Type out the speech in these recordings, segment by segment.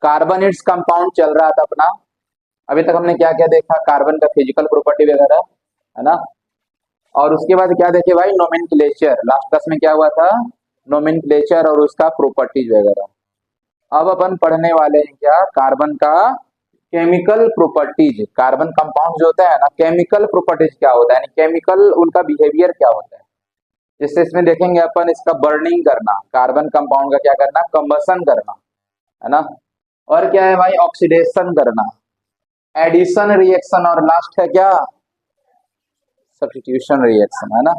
Carbon its compound चल रहा था अपना। अभी तक हमने क्या क्या देखा, कार्बन का फिजिकल प्रॉपर्टी वगैरह, है ना। और उसके बाद क्या देखे भाई, नोमेनक्लेचर। लास्ट क्लास में क्या हुआ था, नोमेनक्लेचर और उसका प्रॉपर्टीज वगैरह। अब अपन पढ़ने वाले हैं क्या, कार्बन का केमिकल प्रॉपर्टीज। कार्बन कंपाउंड जो होता है ना, केमिकल प्रॉपर्टीज क्या होता है, यानी केमिकल उनका बिहेवियर क्या होता है। जिससे इसमें देखेंगे अपन इसका बर्निंग करना, कार्बन कंपाउंड का क्या करना, कंबसन करना, है ना। और क्या है भाई, ऑक्सीडेशन करना, एडिशन रिएक्शन, और लास्ट है क्या, सब्स्टिट्यूशन रिएक्शन, है ना।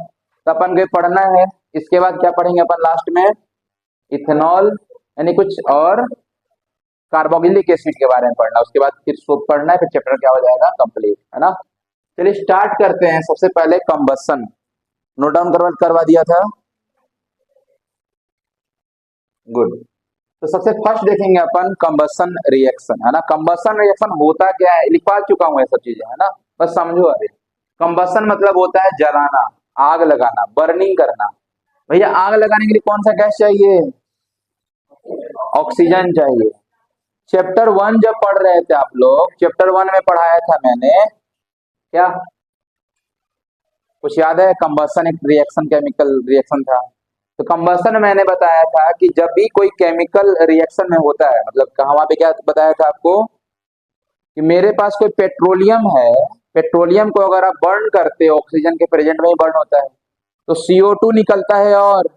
तो अपन को पढ़ना है। इसके बाद क्या पढ़ेंगे अपन लास्ट में, इथेनॉल यानी कुछ और कार्बोक्सिलिक एसिड के बारे में पढ़ना। उसके बाद फिर शोध पढ़ना है, फिर चैप्टर क्या हो जाएगा, कंप्लीट, है ना। चलिए स्टार्ट करते हैं। सबसे पहले कंबसन, नोट डाउन करवा दिया था, गुड। तो सबसे फर्स्ट देखेंगे अपन कंबसन रिएक्शन, है ना। कंबसन रिएक्शन होता क्या है, लिखवा चुका हूं ये सब चीजें, है ना, बस समझो अभी। कंबसन मतलब होता है जलाना, आग लगाना, बर्निंग करना। भैया आग लगाने के लिए कौन सा गैस चाहिए, ऑक्सीजन चाहिए। चैप्टर 1 जब पढ़ रहे थे आप लोग, चैप्टर 1 में पढ़ाया था मैंने क्या, कुछ याद है, कंबसन एक रिएक्शन, केमिकल रिएक्शन था। तो कंबसन मैंने बताया था कि जब भी कोई केमिकल रिएक्शन में होता है, मतलब वहां पे क्या बताया था आपको, कि मेरे पास कोई पेट्रोलियम है, पेट्रोलियम को अगर आप बर्न करते हो, ऑक्सीजन के प्रेजेंट में ही बर्न होता है, तो CO2 निकलता है और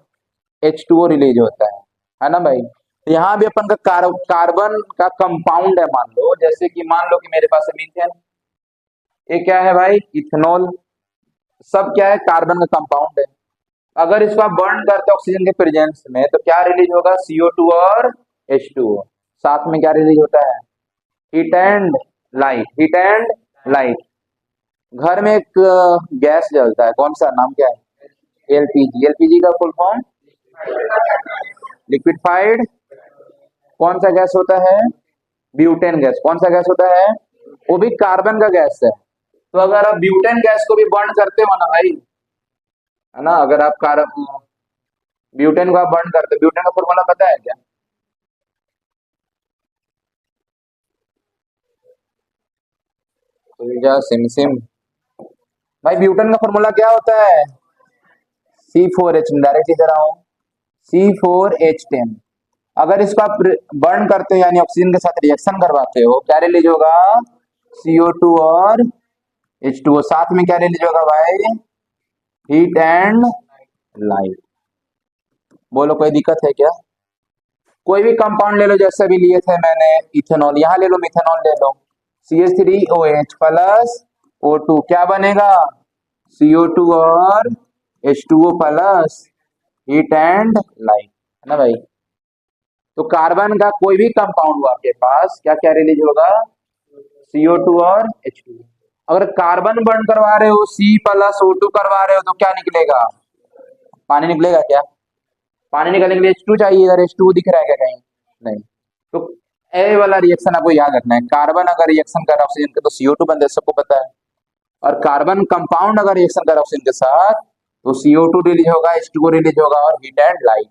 H2O रिलीज होता है ना भाई। तो यहाँ भी अपन का कार्बन का कंपाउंड है, मान लो, जैसे कि मान लो कि मेरे पास है मीथेन, ये क्या है भाई, इथेनॉल, सब क्या है, कार्बन का कंपाउंड है। अगर इसको आप बर्न करते हो ऑक्सीजन के प्रेजेंस में, तो क्या रिलीज होगा, CO2 और H2O। साथ में क्या रिलीज होता है, heat and light, heat and light. घर में एक गैस जलता है, कौन सा, नाम क्या है, LPG। LPG का फुल फॉर्म लिक्विफाइड, कौन सा गैस होता है, ब्यूटेन गैस। कौन सा गैस होता है, वो भी कार्बन का गैस है। तो अगर आप ब्यूटेन गैस को भी बर्न करते हो ना भाई, है ना, अगर आप ब्यूटेन को आप बर्न करते हो, ब्यूटेन का फॉर्मूला पता है क्या, तो या सिम सिम, भाई ब्यूटेन का फॉर्मूला क्या होता है, C4H, डायरेक्ट इधर आओ, C4H10। अगर इसको आप बर्न करते हो, यानी ऑक्सीजन के साथ रिएक्शन करवाते हो, क्या रिलीज होगा, CO2 और H2O। साथ में क्या रिलीज होगा भाई, हीट एंड लाइट। बोलो कोई दिक्कत है क्या, कोई भी कंपाउंड ले लो, जैसे भी लिए थे मैंने, इथेनॉल, यहाँ ले लो, मिथेनॉल ले लो, CH3OH प्लस O2, क्या बनेगा, CO2 और H2O plus heat and light, है ना भाई। तो कार्बन का कोई भी कंपाउंड हो आपके पास, क्या क्या रिलीज होगा, CO2 और H2O। अगर कार्बन बर्न करवा रहे हो, C प्लस O2 करवा रहे हो, तो क्या निकलेगा, पानी निकलेगा क्या, पानी निकलने के लिए H2 चाहिए, इधर H2 दिख रहा है क्या कहीं, नहीं। तो ए वाला रिएक्शन आपको याद रखना है, कार्बन अगर रिएक्शन कर रहा है ऑक्सीजन के, तो CO2 बनता है, सबको पता है। और कार्बन कंपाउंड अगर रिएक्शन कर रहा है ऑक्सीजन के साथ, तो CO2 रिलीज होगा, H2O रिलीज होगा, और हीट एंड लाइट।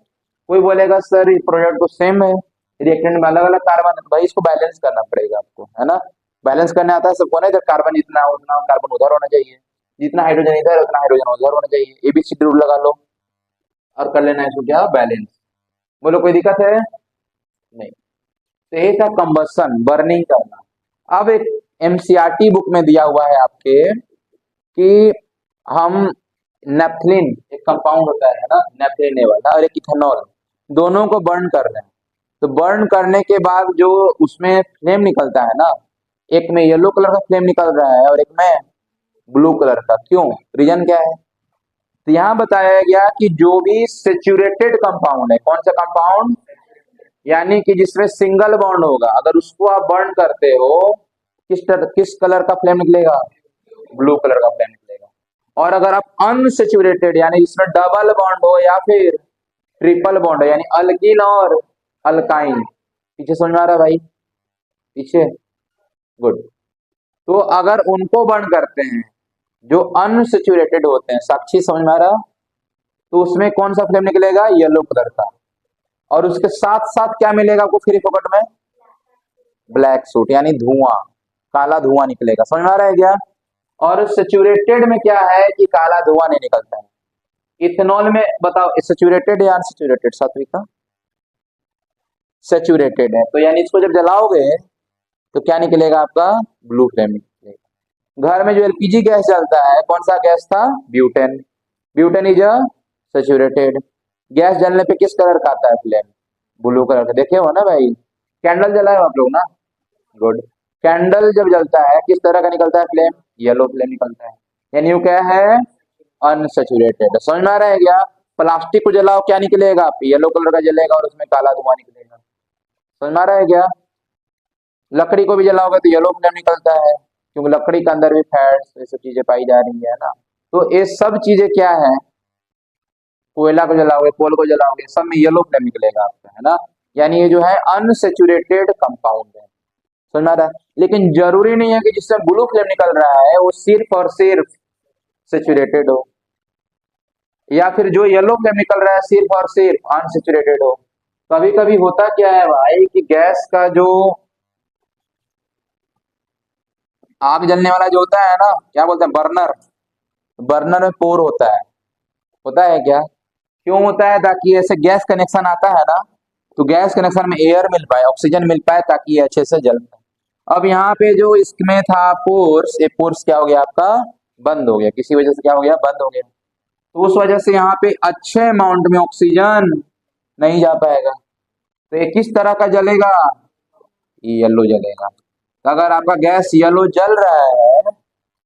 कोई बोलेगा सर ये प्रोडक्ट तो सेम है, रिएक्टेंट में अलग अलग कार्बन है, तो भाई इसको बैलेंस करना पड़ेगा आपको, है ना। बैलेंस करने आता है सबको ना, इधर कार्बन इतना, उतना कार्बन उधर होना चाहिए, जितना हाइड्रोजन इधर उतना हाइड्रोजन उधर होना चाहिए, ABCD रूल लगा लो और कर लेना है इसको क्या, बैलेंस। बोलो कोई दिक्कत है, नहीं। तो ये था कंबसन, बर्निंग करना। अब एक MCRT बुक में दिया हुआ है आपके, कि हम नेफ्थलीन, एक कंपाउंड होता है ना, नेफ्थलीन ये वाला, और एक इथेनॉल, दोनों को बर्न कर रहे हैं। तो बर्न करने के बाद जो उसमें फ्लेम निकलता है ना, एक में येलो कलर का फ्लेम निकल रहा है और एक में ब्लू कलर का, क्यों, रीजन क्या है। तो यहाँ बताया गया कि जो भी सेचुरेटेड कंपाउंड है, कौन सा कंपाउंड, यानी कि जिसमें सिंगल बॉन्ड होगा, अगर उसको आप बर्न करते हो, किस कलर का फ्लेम निकलेगा, ब्लू कलर का फ्लेम निकलेगा। और अगर आप अनसेचुरेटेड, यानी जिसमें डबल बॉन्ड हो या फिर ट्रिपल बॉन्ड हो, यानी अल्किल और अल्काइन, पीछे समझ में आ रहा है भाई, पीछे, गुड। तो अगर उनको बर्न करते हैं जो अनसेचुरेटेड होते हैं, साक्षी समझ में आ रहा, तो उसमें कौन सा फ्लेम निकलेगा, येलो कलर का। और उसके साथ साथ क्या मिलेगा आपको फ्री फोकट में, ब्लैक सूट यानी धुआं, काला धुआं निकलेगा। समझ में आ रहा है क्या? और सेचुरेटेड में क्या है कि काला धुआं नहीं निकलता है। इथेनॉल में बताओ सेचुरेटेड या अनसेचुरेटेड सात्विका? सेचुरेटेड है, तो यानी इसको जब जलाओगे तो क्या निकलेगा आपका? ब्लू फ्लेम निकलेगा। घर में जो एलपीजी गैस जलता है कौन सा गैस था? Butane. Butane is a saturated gas. जलने पे किस कलर का आता है फ्लेम? ब्लू कलर का। देखे हो ना भाई? कैंडल जलाए हो आप लोग ना? गुड। कैंडल जब जलता है किस तरह का निकलता है फ्लेम? येलो फ्लेम निकलता है। यानी वो क्या है? अनसेचुरेटेड। समझ में आ रहा है क्या? प्लास्टिक को जलाओ क्या निकलेगा? येलो कलर का जलेगा और उसमें काला धुआं निकलेगा। समझ में आ रहा है क्या? लकड़ी को भी जलाओगे तो येलो फ्लेम निकलता है, क्योंकि लकड़ी के अंदर भी फैट्स ये सब चीजें पाई जा रही है ना। तो ये सब चीजें क्या है? कोयला को जलाओगे, कोल को जलाओगे, सब में येलो फ्लेम निकलेगा आपका, है ना। यानी ये जो है अनसेचुरेटेड कंपाउंड है। समझ में आ रहा है? लेकिन जरूरी नहीं है कि जिससे ब्लू फ्लेम निकल रहा है वो सिर्फ और सिर्फ सेचुरेटेड हो, या फिर जो येलो फ्लेम निकल रहा है सिर्फ और सिर्फ अनसेचुरेटेड हो। कभी कभी होता क्या है भाई कि गैस का जो आग जलने वाला जो होता है ना, क्या बोलते हैं, बर्नर, बर्नर में पोर होता है क्या? क्यों होता है? ताकि ऐसे गैस कनेक्शन आता है ना, तो गैस कनेक्शन में एयर मिल पाए, ऑक्सीजन मिल पाए, ताकि ये अच्छे से जल पाए। अब यहाँ पे जो इसमें था पोर्स, ये पोर्स क्या हो गया आपका? बंद हो गया। किसी वजह से क्या हो गया? बंद हो गया। तो उस वजह से यहाँ पे अच्छे अमाउंट में ऑक्सीजन नहीं जा पाएगा। तो ये किस तरह का जलेगा? ये येलो जलेगा। तो अगर आपका गैस येलो जल रहा है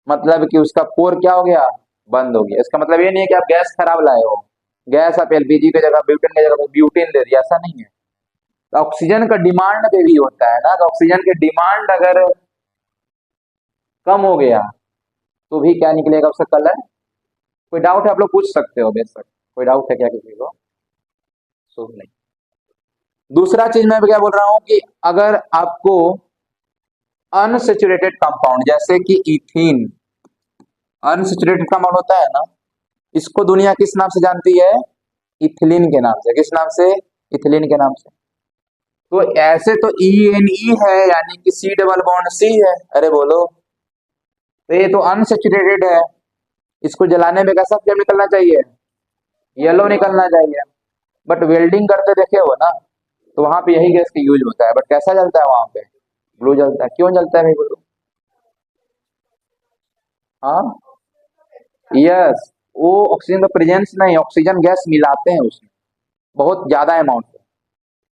मतलब कि उसका पोर क्या हो गया? बंद हो गया। इसका मतलब ये नहीं है कि आप गैस खराब लाए हो। गैस आप एलपीजी की जगह ब्यूटेन की जगह ब्यूटेन दे दिया, ऐसा नहीं है। तो ऑक्सीजन का डिमांड पे भी होता है ना, तो ऑक्सीजन की डिमांड अगर कम हो गया तो भी क्या निकलेगा उसका कलर? कोई डाउट है? आप लोग पूछ सकते हो बेशक। कोई डाउट है क्या किसी को? सो नहीं। दूसरा चीज मैं क्या बोल रहा हूं कि अगर आपको अनसेचुरेटेड कंपाउंड जैसे कि इथीन, अनसेचुरेटेड कंपाउंड होता है ना, इसको दुनिया किस नाम से जानती है? इथिलीन के नाम से। किस नाम से? इथिलीन के नाम से। तो ऐसे तो ई है, यानी कि सी डबल बॉन्ड सी है। अरे बोलो। तो ये तो अनसेचुरेटेड है, इसको जलाने में कैसा फ्लेम निकलना चाहिए? येलो निकलना चाहिए। बट वेल्डिंग करते देखे हो ना, तो वहां पे यही गैस का यूज होता है, बट कैसा जलता है वहां पे? ब्लू जलता है। क्यों जलता है भाई ब्लू? हाँ, यस। वो ऑक्सीजन का प्रेजेंस नहीं, ऑक्सीजन गैस मिलाते हैं उसमें बहुत ज्यादा अमाउंट में,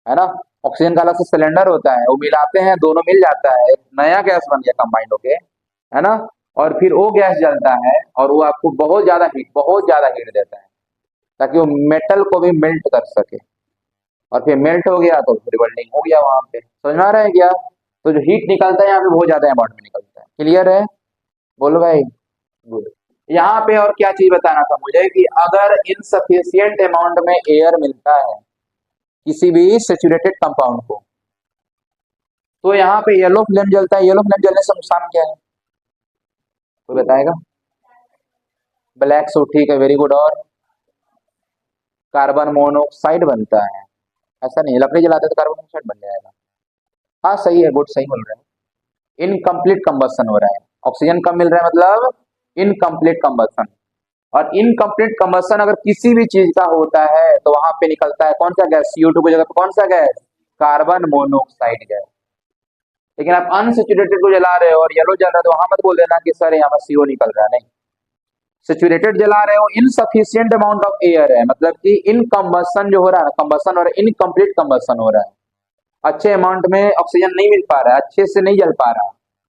है ना। ऑक्सीजन का अलग से सिलेंडर होता है, वो मिलाते हैं, दोनों मिल जाता है, एक नया गैस बन गया कंबाइंड होके, है ना। और फिर वो गैस जलता है और वो आपको बहुत ज्यादा हीट देता है, ताकि वो मेटल को भी मेल्ट कर सके। और फिर मेल्ट हो गया तो फिर वेल्डिंग हो गया वहां पे। समझ में आ रहा है क्या? तो जो हीट निकलता है यहाँ पे बहुत ज्यादा अमाउंट में निकलता है। क्लियर है? बोलो भाई। गुड। यहाँ पे और क्या चीज बताना था मुझे कि अगर इनसफिशियंट अमाउंट में एयर मिलता है किसी भी सेचुरेटेड कंपाउंड को, तो यहाँ पे येलो फ्लेम जलता है। येलो फ्लेम जलने से नुकसान क्या है? कोई बताएगा? ब्लैक सूट, ठीक है, वेरी गुड। और कार्बन मोनोऑक्साइड बनता है। ऐसा नहीं है, लकड़ी जलाते तो कार्बन मोनोऑक्साइड बन जाएगा। हाँ सही है, गुड, सही बोल रहे हैं। इनकम्प्लीट कंबसन हो रहा है, ऑक्सीजन कम मिल रहा है, मतलब इनकम्प्लीट कंबसन। और इनकम्प्लीट कंबसन अगर किसी भी चीज का होता है तो वहां पे निकलता है कौन सा गैस? CO2 की जगह पे कौन सा गैस? Carbon monoxide gas. लेकिन आप अनसेचुरेटेड को जला रहे हो और येलो जल रहा है, तो वहां मत बोल देना कि सर यहाँ पर CO निकल रहा है। नहीं, सेचुरेटेड जला रहे हो, इनसफिशियंट अमाउंट ऑफ एयर है, मतलब कि इन कंबसन जो हो रहा है, कंबसन और इनकम्प्लीट कंबसन हो रहा है, अच्छे अमाउंट में ऑक्सीजन नहीं मिल पा रहा है, अच्छे से नहीं जल पा रहा,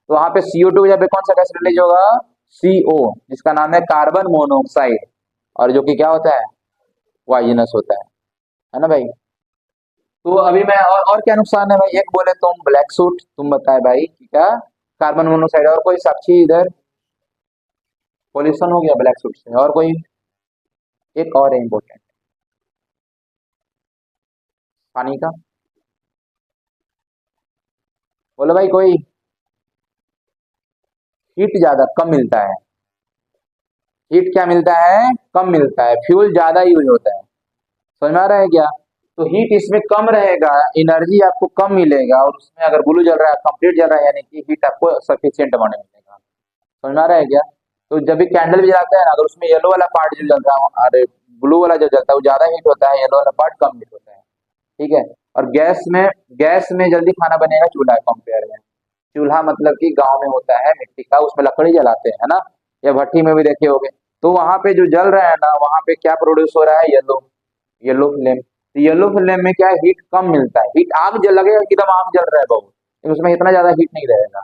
तो वहां पे CO2 की जगह पे कौन सा गैस रिलीज होगा? CO, जिसका नाम है कार्बन मोनोऑक्साइड, और जो कि क्या होता है? पॉइजनस होता है ना भाई। तो अभी मैं और क्या नुकसान है भाई? एक बोले तुम ब्लैक सूट, तुम बताए भाई कि क्या? Carbon monoxide. और कोई साक्षी इधर? पॉल्यूशन हो गया ब्लैक सूट से। और कोई? एक और है इम्पोर्टेंट, पानी का। बोलो भाई कोई। हीट ज्यादा कम मिलता है। हीट क्या मिलता है? कम मिलता है। फ्यूल ज्यादा यूज होता है। समझ में आ रहा है क्या? तो हीट इसमें कम रहेगा, एनर्जी आपको कम मिलेगा, और उसमें अगर ब्लू जल रहा है, कंप्लीट जल रहा है, यानी कि हीट आपको सफिशियंट अमाउंट में मिलेगा। समझ में आ रहा है क्या? तो जब भी कैंडल भी जलाते हैं ना, अगर उसमें येलो वाला पार्ट जो जल रहा हो, अरे ब्लू वाला जो जलता है वो ज्यादा हीट होता है, येलो वाला पार्ट कम हीट होता है। ठीक है। और गैस में जल्दी खाना बनेगा चूल्हा कंपेयर में। चूल्हा मतलब कि गांव में होता है मिट्टी का, उसमें लकड़ी जलाते हैं, है ना, या भट्टी में भी देखे होगे। तो वहां पे जो जल रहा है ना, वहां पे क्या प्रोड्यूस हो रहा है? Yellow yellow flame. तो येलो फ्लेम में क्या है? हीट कम मिलता है। हीट आग जल लगेगा कि एकदम आग जल रहा है बहुत, लेकिन उसमें इतना ज्यादा हीट नहीं रहेगा।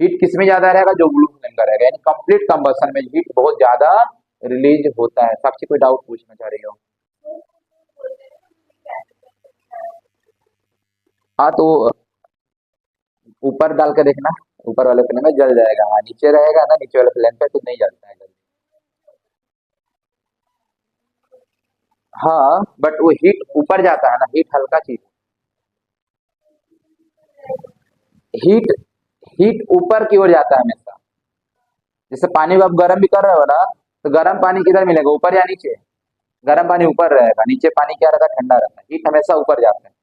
हीट किसमें ज्यादा रहेगा? जो ब्लू फ्लेम का रहेगा, यानी कंप्लीट कंबशन में हीट बहुत ज्यादा रिलीज होता है। साक्षी कोई डाउट पूछना चाह रही हो? हाँ तो ऊपर डाल के देखना, ऊपर वाले फ्लेम में जल जाएगा। हाँ नीचे रहेगा ना, नीचे वाले फ्लेम पे तो नहीं जलता है जल्दी। हाँ बट वो हीट ऊपर जाता है ना, हीट हल्का चीज। हीट हीट ऊपर की ओर जाता है हमेशा। जैसे पानी को आप गर्म भी कर रहे हो ना, तो गर्म पानी किधर मिलेगा? ऊपर या नीचे? गर्म पानी ऊपर रहेगा, नीचे पानी क्या रहता है? ठंडा रहता है। हीट हमेशा ऊपर जाता है।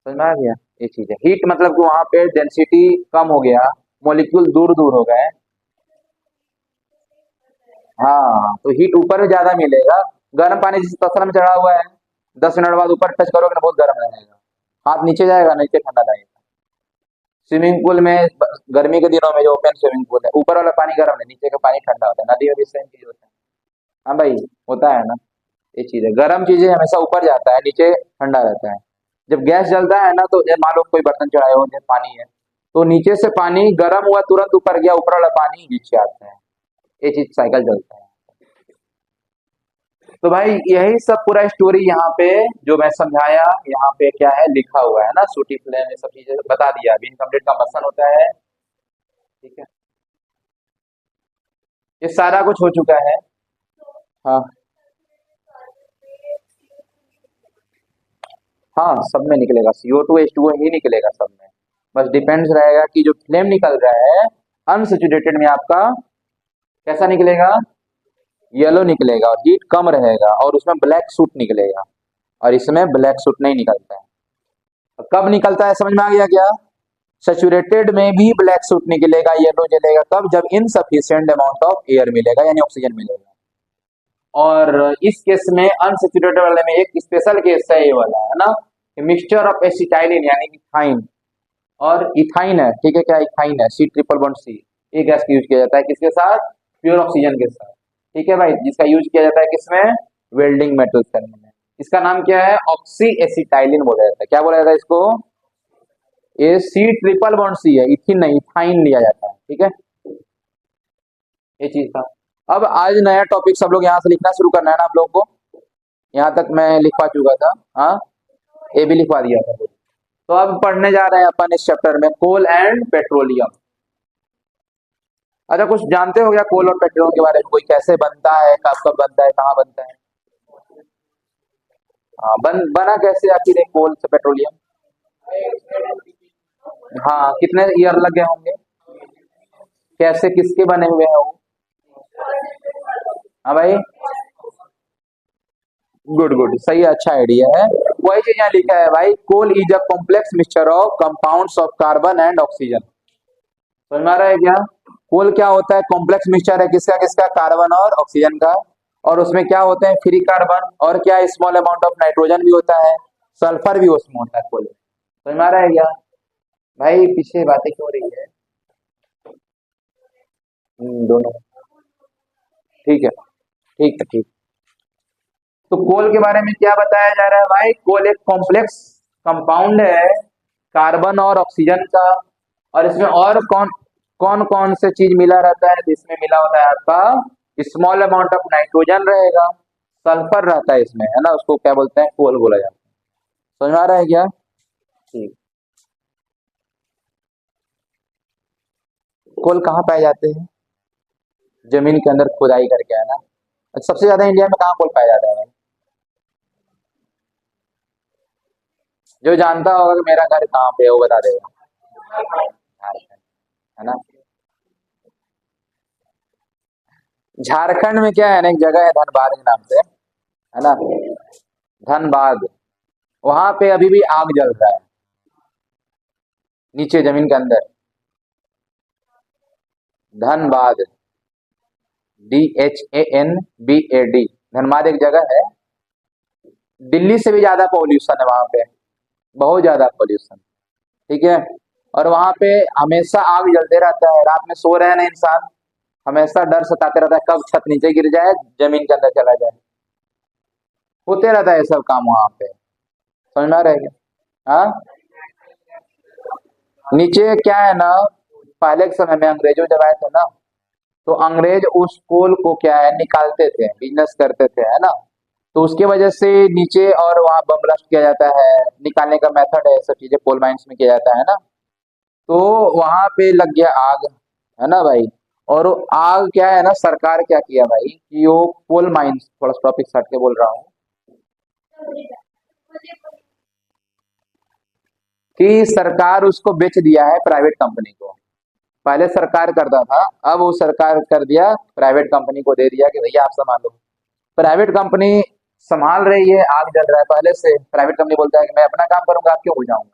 समझ में आ गया? ये चीज है हीट, मतलब कि वहां पे डेंसिटी कम हो गया, मॉलिक्यूल दूर दूर हो गए। हाँ तो हीट ऊपर में ज्यादा मिलेगा। गर्म पानी जिस तसला में चढ़ा हुआ है, 10 मिनट बाद ऊपर टच करोगे ना, बहुत गर्म रहेगा। हाथ नीचे जाएगा, नीचे ठंडा लगेगा। स्विमिंग पूल में गर्मी के दिनों में जो ओपन स्विमिंग पूल है, ऊपर वाला पानी गर्म है, नीचे का पानी ठंडा होता है। नदी में भी सेम चीज होता है। हाँ भाई, होता है ना। ये चीज है, गर्म चीजें हमेशा ऊपर जाता है, नीचे ठंडा रहता है। जब गैस जलता है ना, तो ये मान लो कोई बर्तन चढ़ाए हो, जैसे पानी है, तो नीचे से पानी गर्म हुआ, तुरंत ऊपर गया, ऊपर वाला पानी नीचे आता है। ये चीज साइकिल चलता है। तो भाई यही सब पूरा स्टोरी यहाँ पे जो मैं समझाया, यहाँ पे क्या है लिखा हुआ है ना, सूटी फ्लेम, ये सब चीजें बता दिया। अभी इनकम्प्लीट कंबशन होता है। ठीक है, ये सारा कुछ हो चुका है। हाँ हाँ, सब में निकलेगा, CO2 H2O ही निकलेगा सब में। बस डिपेंड्स रहेगा कि जो फ्लेम निकल रहा है अनसेचुरेटेड में, आपका कैसा निकलेगा? येलो निकलेगा, और हीट कम रहेगा, और उसमें ब्लैक सूट निकलेगा। और इसमें ब्लैक सूट नहीं निकलता है। तो कब निकलता है, समझ में आ गया क्या? सेचुरेटेड में भी ब्लैक सूट निकलेगा, येलो जलेगा, कब? जब इनसफिशिएंट अमाउंट ऑफ एयर मिलेगा, यानी ऑक्सीजन मिलेगा। और इस केस में अनसेचुरेटेड वाले में एक स्पेशल केस है ये वाला, है ना, मिक्सचर ऑफ एसिटाइलिन यानी कि थाइन और इथाइन है। ठीक है, क्या इथाइन है? C triple bond C। ये गैस का यूज किया जाता है किसके साथ? प्योर ऑक्सीजन के साथ। ठीक है भाई, जिसका यूज किया जाता है किसमें? वेल्डिंग मेटल्स करने में। इसका नाम क्या है? ऑक्सी एसिटाइलिन बोला जाता है। क्या बोला जाता है इसको? ये C ट्रिपल बॉन्ड C है, इथिन नहीं, इथाइन लिया जाता है। ठीक है, ये चीज था। अब आज नया टॉपिक सब लोग यहाँ से लिखना शुरू करना है ना आप लोगों को। यहाँ तक मैं लिखवा चुका था। हाँ, ये भी लिखवा दिया था। तो अब पढ़ने जा रहे हैं अपन इस चैप्टर में कोल एंड पेट्रोलियम। अच्छा, कुछ जानते हो क्या कोल और पेट्रोलियम के बारे में? कोई कैसे बनता है, कब कब बनता है, कहाँ बनता है? हाँ, बना कैसे आखिर है कोल से पेट्रोलियम? हाँ, कितने ईयर लगे होंगे? कैसे, किसके बने हुए हैं वो? हाँ भाई, गुड गुड, सही है, अच्छा आइडिया है। वही चीज यहाँ लिखा है भाई, coal is a complex mixture of compounds of carbon and oxygen. समझ में आ रहा है क्या? कोल क्या होता है? कॉम्प्लेक्स मिक्सचर है, किसका किसका? कार्बन और ऑक्सीजन का। और उसमें क्या होते हैं? फ्री कार्बन, और क्या, स्मॉल अमाउंट ऑफ नाइट्रोजन भी होता है, सल्फर भी उसमें होता है कोल में। समझ में आ रहा है क्या? भाई पीछे बातें क्यों हो रही है? दोनों। ठीक है, ठीक है, ठीक। तो कोल के बारे में क्या बताया जा रहा है भाई? कोल एक कॉम्प्लेक्स कंपाउंड है, कार्बन और ऑक्सीजन का। और इसमें और कौन कौन कौन से चीज मिला रहता है? तो इसमें मिला होता है आपका स्मॉल अमाउंट ऑफ नाइट्रोजन रहेगा, सल्फर रहता है इसमें, है ना, उसको क्या बोलते हैं? कोल बोला जाता है। समझ में आ रहा है क्या? ठीक। कोल कहाँ पाए जाते हैं? जमीन के अंदर खुदाई करके, है ना। सबसे ज्यादा इंडिया में कहाँ कोल पाया जाता है भाई? जो जानता होगा कि मेरा घर कहाँ पे है, वो बता देगा। झारखंड, है ना। झारखंड में क्या है ना, एक जगह है धनबाद के नाम से, है ना। धनबाद, वहां पे अभी भी आग जल रहा है नीचे जमीन के अंदर। धनबाद, DHANBAD, धनबाद एक जगह है। दिल्ली से भी ज्यादा पॉल्यूशन है वहां पे, बहुत ज्यादा पॉल्यूशन। ठीक है, और वहां पे हमेशा आग जलते रहता है। रात में सो रहे हैं ना इंसान, हमेशा डर सताते रहता है कब छत नीचे गिर जाए, जमीन के अंदर चला जाए। होते रहता है ये सब काम वहां पे, समझ में आ रहा है क्या? हाँ, नीचे क्या है ना, पहले के समय में अंग्रेजों जब आए थे ना, तो अंग्रेज उस कोल को क्या है निकालते थे, बिजनेस करते थे, है ना। तो उसके वजह से नीचे और वहाँ बम ब्लास्ट किया जाता है, निकालने का मेथड है, सब चीजें कोल माइंस में किया जाता है ना। तो वहां पे लग गया आग, है ना भाई। और वो आग क्या है ना, सरकार क्या किया भाई कि वो कोल माइंस, थोड़ा टॉपिक हट के बोल रहा हूँ, कि सरकार उसको बेच दिया है प्राइवेट कंपनी को। पहले सरकार करता था, अब वो सरकार कर दिया, प्राइवेट कंपनी को दे दिया कि भैया आप संभालो। प्राइवेट कंपनी संभाल रही है, आग जल रहा है पहले से, प्राइवेट कंपनी बोलता है कि मैं अपना काम करूंगा, आप क्यों बुझाऊंगा।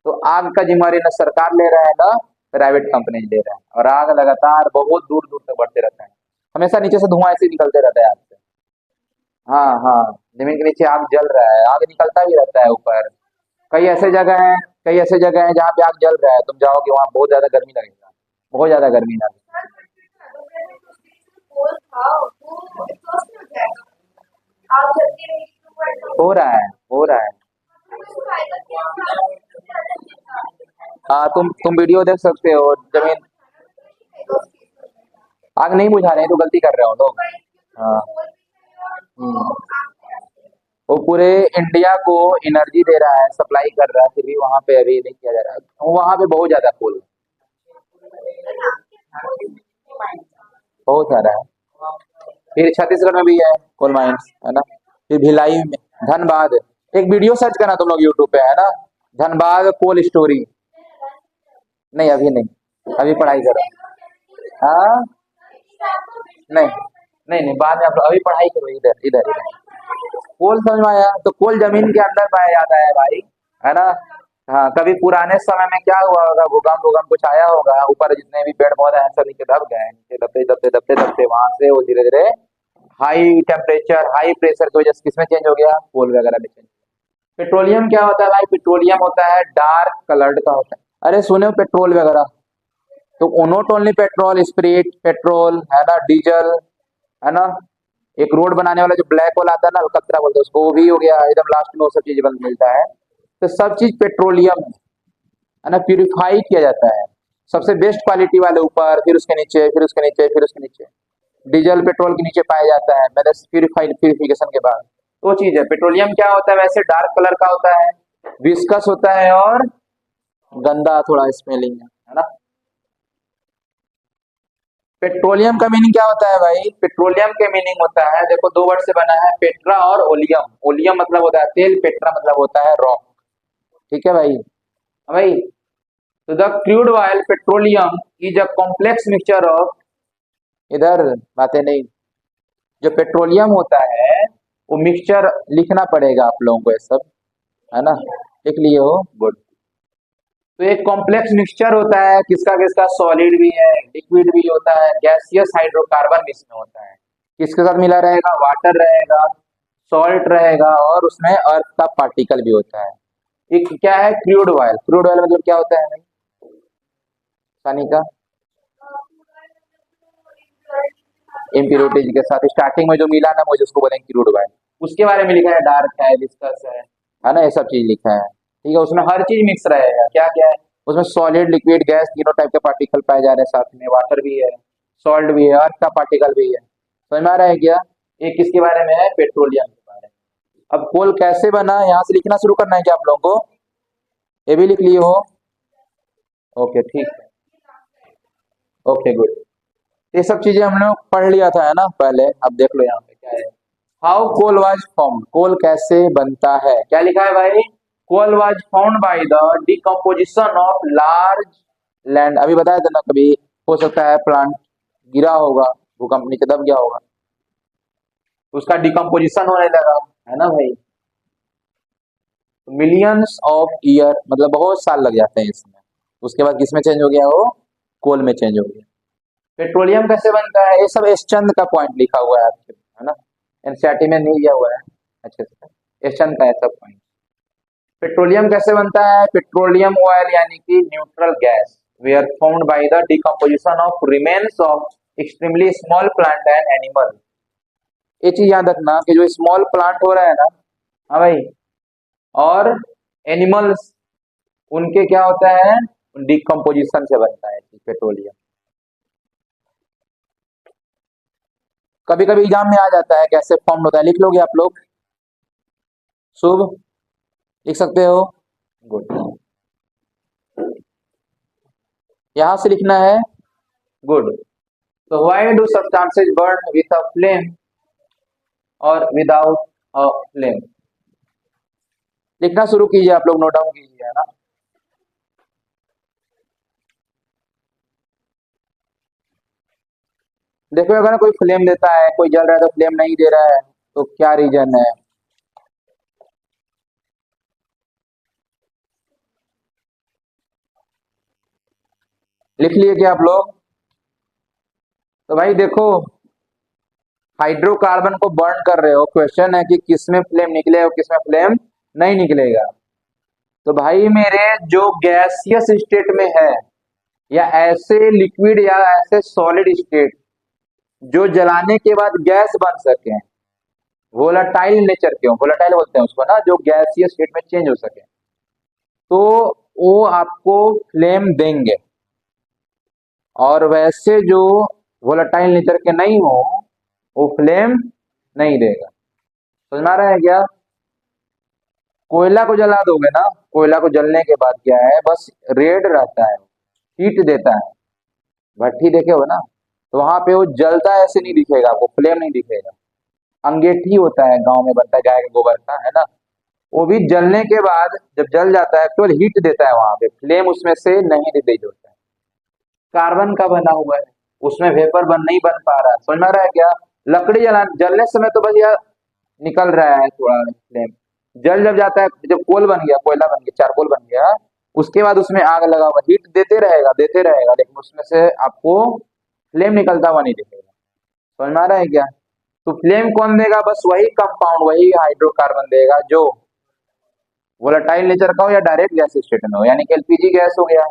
तो आग का जिम्मेवारी ना सरकार ले रहा है ना प्राइवेट कंपनी ले रहा है, और आग लगातार बहुत दूर दूर तक बढ़ते रहता है। हमेशा नीचे से धुआं ऐसे ही निकलते रहता है आग से। हाँ हाँ, जमीन के नीचे आग जल रहा है, आग निकलता भी रहता है ऊपर। कई ऐसे जगह है, कई ऐसे जगह है जहाँ पे आग जल रहा है, तुम जाओगे वहां बहुत ज्यादा गर्मी लगेगा, बहुत ज्यादा गर्मी लगेगा। हो रहा है, हो रहा है। हाँ, तुम वीडियो देख सकते हो, जमीन आग नहीं बुझा रहे हैं तो गलती कर रहे हो लोग। हाँ। हम्म। वो पूरे इंडिया को एनर्जी दे रहा है, सप्लाई कर रहा है, फिर भी वहां पे अभी नहीं किया जा रहा है। वहां पे बहुत ज्यादा कोल, बहुत सारा है। फिर छत्तीसगढ़ में भी है कोल माइंस, है ना। फिर भिलाई में, धनबाद, एक वीडियो सर्च करना तुम लोग यूट्यूब पे, है ना, धनबाद कोल स्टोरी। नहीं अभी नहीं, अभी पढ़ाई करो। हाँ, नहीं नहीं नहीं, बाद में अभी पढ़ाई करो, इधर इधर इधर। कोल समझ में आया, तो कोल जमीन के अंदर पाया जाता है भाई, है ना। हाँ, कभी पुराने समय में क्या हुआ होगा, भूकंप भूकंप कुछ आया होगा, ऊपर जितने भी पेड़ पौधे हैं सब नीचे दब गए, नीचे दबते दबते दबते दबते वहां से वो धीरे धीरे हाई टेम्परेचर हाई प्रेशर की वजह से किसमें चेंज हो गया, कोल वगैरह में चेंज। पेट्रोलियम क्या होता है भाई, पेट्रोलियम होता है डार्क कलर्ड का होता है। अरे सुने हो पेट्रोल वगैरह, तो not only petrol, spirit petrol, है ना, डीजल, है ना। एक रोड बनाने वाला जो ब्लैक होल आता है ना, अलकतरा बोलते हैं उसको, वो भी हो गया एकदम लास्ट में, वो सब चीज बन मिलता है। तो सब चीज पेट्रोलियम, है ना, प्यूरिफाई किया जाता है। सबसे बेस्ट क्वालिटी वाले ऊपर, फिर उसके नीचे, फिर उसके नीचे, फिर उसके नीचे। डीजल पेट्रोल के नीचे पाया जाता है, मैंने प्यूरिफाइड प्यूरिफिकेशन के बाद। वो चीज है पेट्रोलियम, क्या होता है वैसे, डार्क कलर का होता है, विस्कस होता है, और गंदा थोड़ा स्मेलिंग है ना। पेट्रोलियम का मीनिंग क्या होता है भाई, पेट्रोलियम के मीनिंग होता है, देखो दो वर्ड से बना है, पेट्रा और ओलियम। ओलियम मतलब होता है तेल, पेट्रा मतलब होता है रॉक। ठीक है भाई। हाँ भाई, तो the crude oil petroleum is a complex mixture of, इधर बातें नहीं, जो पेट्रोलियम होता है वो मिक्सचर लिखना पड़ेगा आप लोगों को ये सब, है ना, लिख लिए हो, गुड। तो एक कॉम्प्लेक्स मिक्सचर होता है, किसका किसका, सॉलिड भी है, लिक्विड भी होता है, गैसियस हाइड्रोकार्बन इसमें होता है। किसके साथ मिला रहेगा, वाटर रहेगा, सॉल्ट रहेगा, और उसमें अर्थ का पार्टिकल भी होता है। एक क्या है, क्रूड ऑयल। क्रूड ऑयल मतलब क्या होता है भाई, पानी का इम्प्योरिटीज के साथ स्टार्टिंग में जो मिला ना, मुझे उसको बोलेंगे क्रूड ऑयल। उसके बारे में लिखा है, डार्क है, विस्कस है ना, ये सब चीज लिखा है। ठीक है, उसमें हर चीज मिक्स रहेगा, क्या क्या है उसमें, सॉलिड लिक्विड गैस तीनों टाइप के पार्टिकल पाए जा रहे हैं साथ में, वाटर भी है, सॉल्ट भी है, अर्थ का पार्टिकल भी है। समझ में आ रहा है क्या। ये किसके बारे में है, पेट्रोलियम के बारे में। अब कोल कैसे बना, यहाँ से लिखना शुरू करना है क्या आप लोगों को, ये भी लिख लिए हो, ओके ठीक है, ओके गुड। ये सब चीजें हमने पढ़ लिया था, है ना पहले। अब देख लो यहाँ पे क्या है, how coal was found, coal कैसे बनता है, क्या लिखा है भाई, coal was found by the decomposition of large land. अभी बताया था ना, कभी हो सकता है प्लांट गिरा होगा, भूकंप नीचे दब गया होगा, तो उसका डिकम्पोजिशन होने लगा, है ना भाई। मिलियंस ऑफ ईयर मतलब बहुत साल लग जाते हैं इसमें। उसके बाद किसमें चेंज हो गया वो, कोल में चेंज हो गया। पेट्रोलियम कैसे बनता है, ये सब एसचंद का पॉइंट लिखा हुआ है आपके, है ना, एनसीईआरटी में नहीं दिया हुआ है अच्छे से, एसचंद का है सब पॉइंट। पेट्रोलियम कैसे बनता है, पेट्रोलियम ऑयल यानी कि neutral gas were found by the decomposition of remains of extremely small plant and animal. ये चीज याद रखना कि जो स्मॉल प्लांट हो रहा है ना, हाँ भाई, और एनिमल्स, उनके क्या होता है, डिकम्पोजिशन से बनता है पेट्रोलियम। कभी कभी एग्जाम में आ जाता है कैसे फॉर्म होता है, लिख लोगे आप लोग, शुभ, लिख सकते हो, गुड, यहां से लिखना है, गुड। तो why do substances burn with a flame और विदाउट अ फ्लेम, लिखना शुरू कीजिए आप लोग, नोट डाउन कीजिए, है ना। देखो अगर कोई फ्लेम देता है, कोई जल रहा है तो फ्लेम नहीं दे रहा है, तो क्या रीजन है। लिख लिए क्या आप लोग। तो भाई देखो, हाइड्रोकार्बन को बर्न कर रहे हो, क्वेश्चन है कि किसमें फ्लेम निकलेगा और किसमें फ्लेम नहीं निकलेगा। तो भाई मेरे जो गैसियस स्टेट में है, या ऐसे लिक्विड या ऐसे सॉलिड स्टेट जो जलाने के बाद गैस बन सके, वोलाटाइल नेचर के हो, वोलाटाइल बोलते हैं उसको ना, जो गैसियस स्टेट में चेंज हो सके, तो वो आपको फ्लेम देंगे। और वैसे जो वोलाटाइल नेचर के नहीं हो, वो फ्लेम नहीं देगा। समझ में आ रहा है क्या। कोयला को जला दोगे ना, कोयला को जलने के बाद क्या है, बस रेड रहता है, हीट देता है, भट्टी देखे हो ना, तो वहां पे वो जलता ऐसे नहीं दिखेगा आपको, फ्लेम नहीं दिखेगा। अंगेठी होता है, गांव में बनता है गाय के गोबर का, है ना, वो भी जलने के बाद जब जल जाता है केवल हीट देता है, वहां पे फ्लेम उसमें से नहीं रिलीज होता है। कार्बन का बना हुआ है, उसमें वेपर नहीं बन पा रहा है, समझ में आ रहा है क्या। लकड़ी जलने समय तो बस यार निकल रहा है थोड़ा फ्लेम, जल जब जाता है, जब कोल बन गया, कोयला बन गया, चारकोल बन गया, उसके बाद उसमें आग लगा हुआ, हीट देते रहेगा, लेकिन उसमें से आपको फ्लेम निकलता हुआ नहीं दिखेगा। समझ में आ रहा है क्या। तो फ्लेम कौन देगा, बस वही कंपाउंड, वही हाइड्रोकार्बन देगा जो वोलेटाइल नेचर का हो या डायरेक्ट गैस स्टेट में हो, यानी कि एलपीजी गैस हो गया।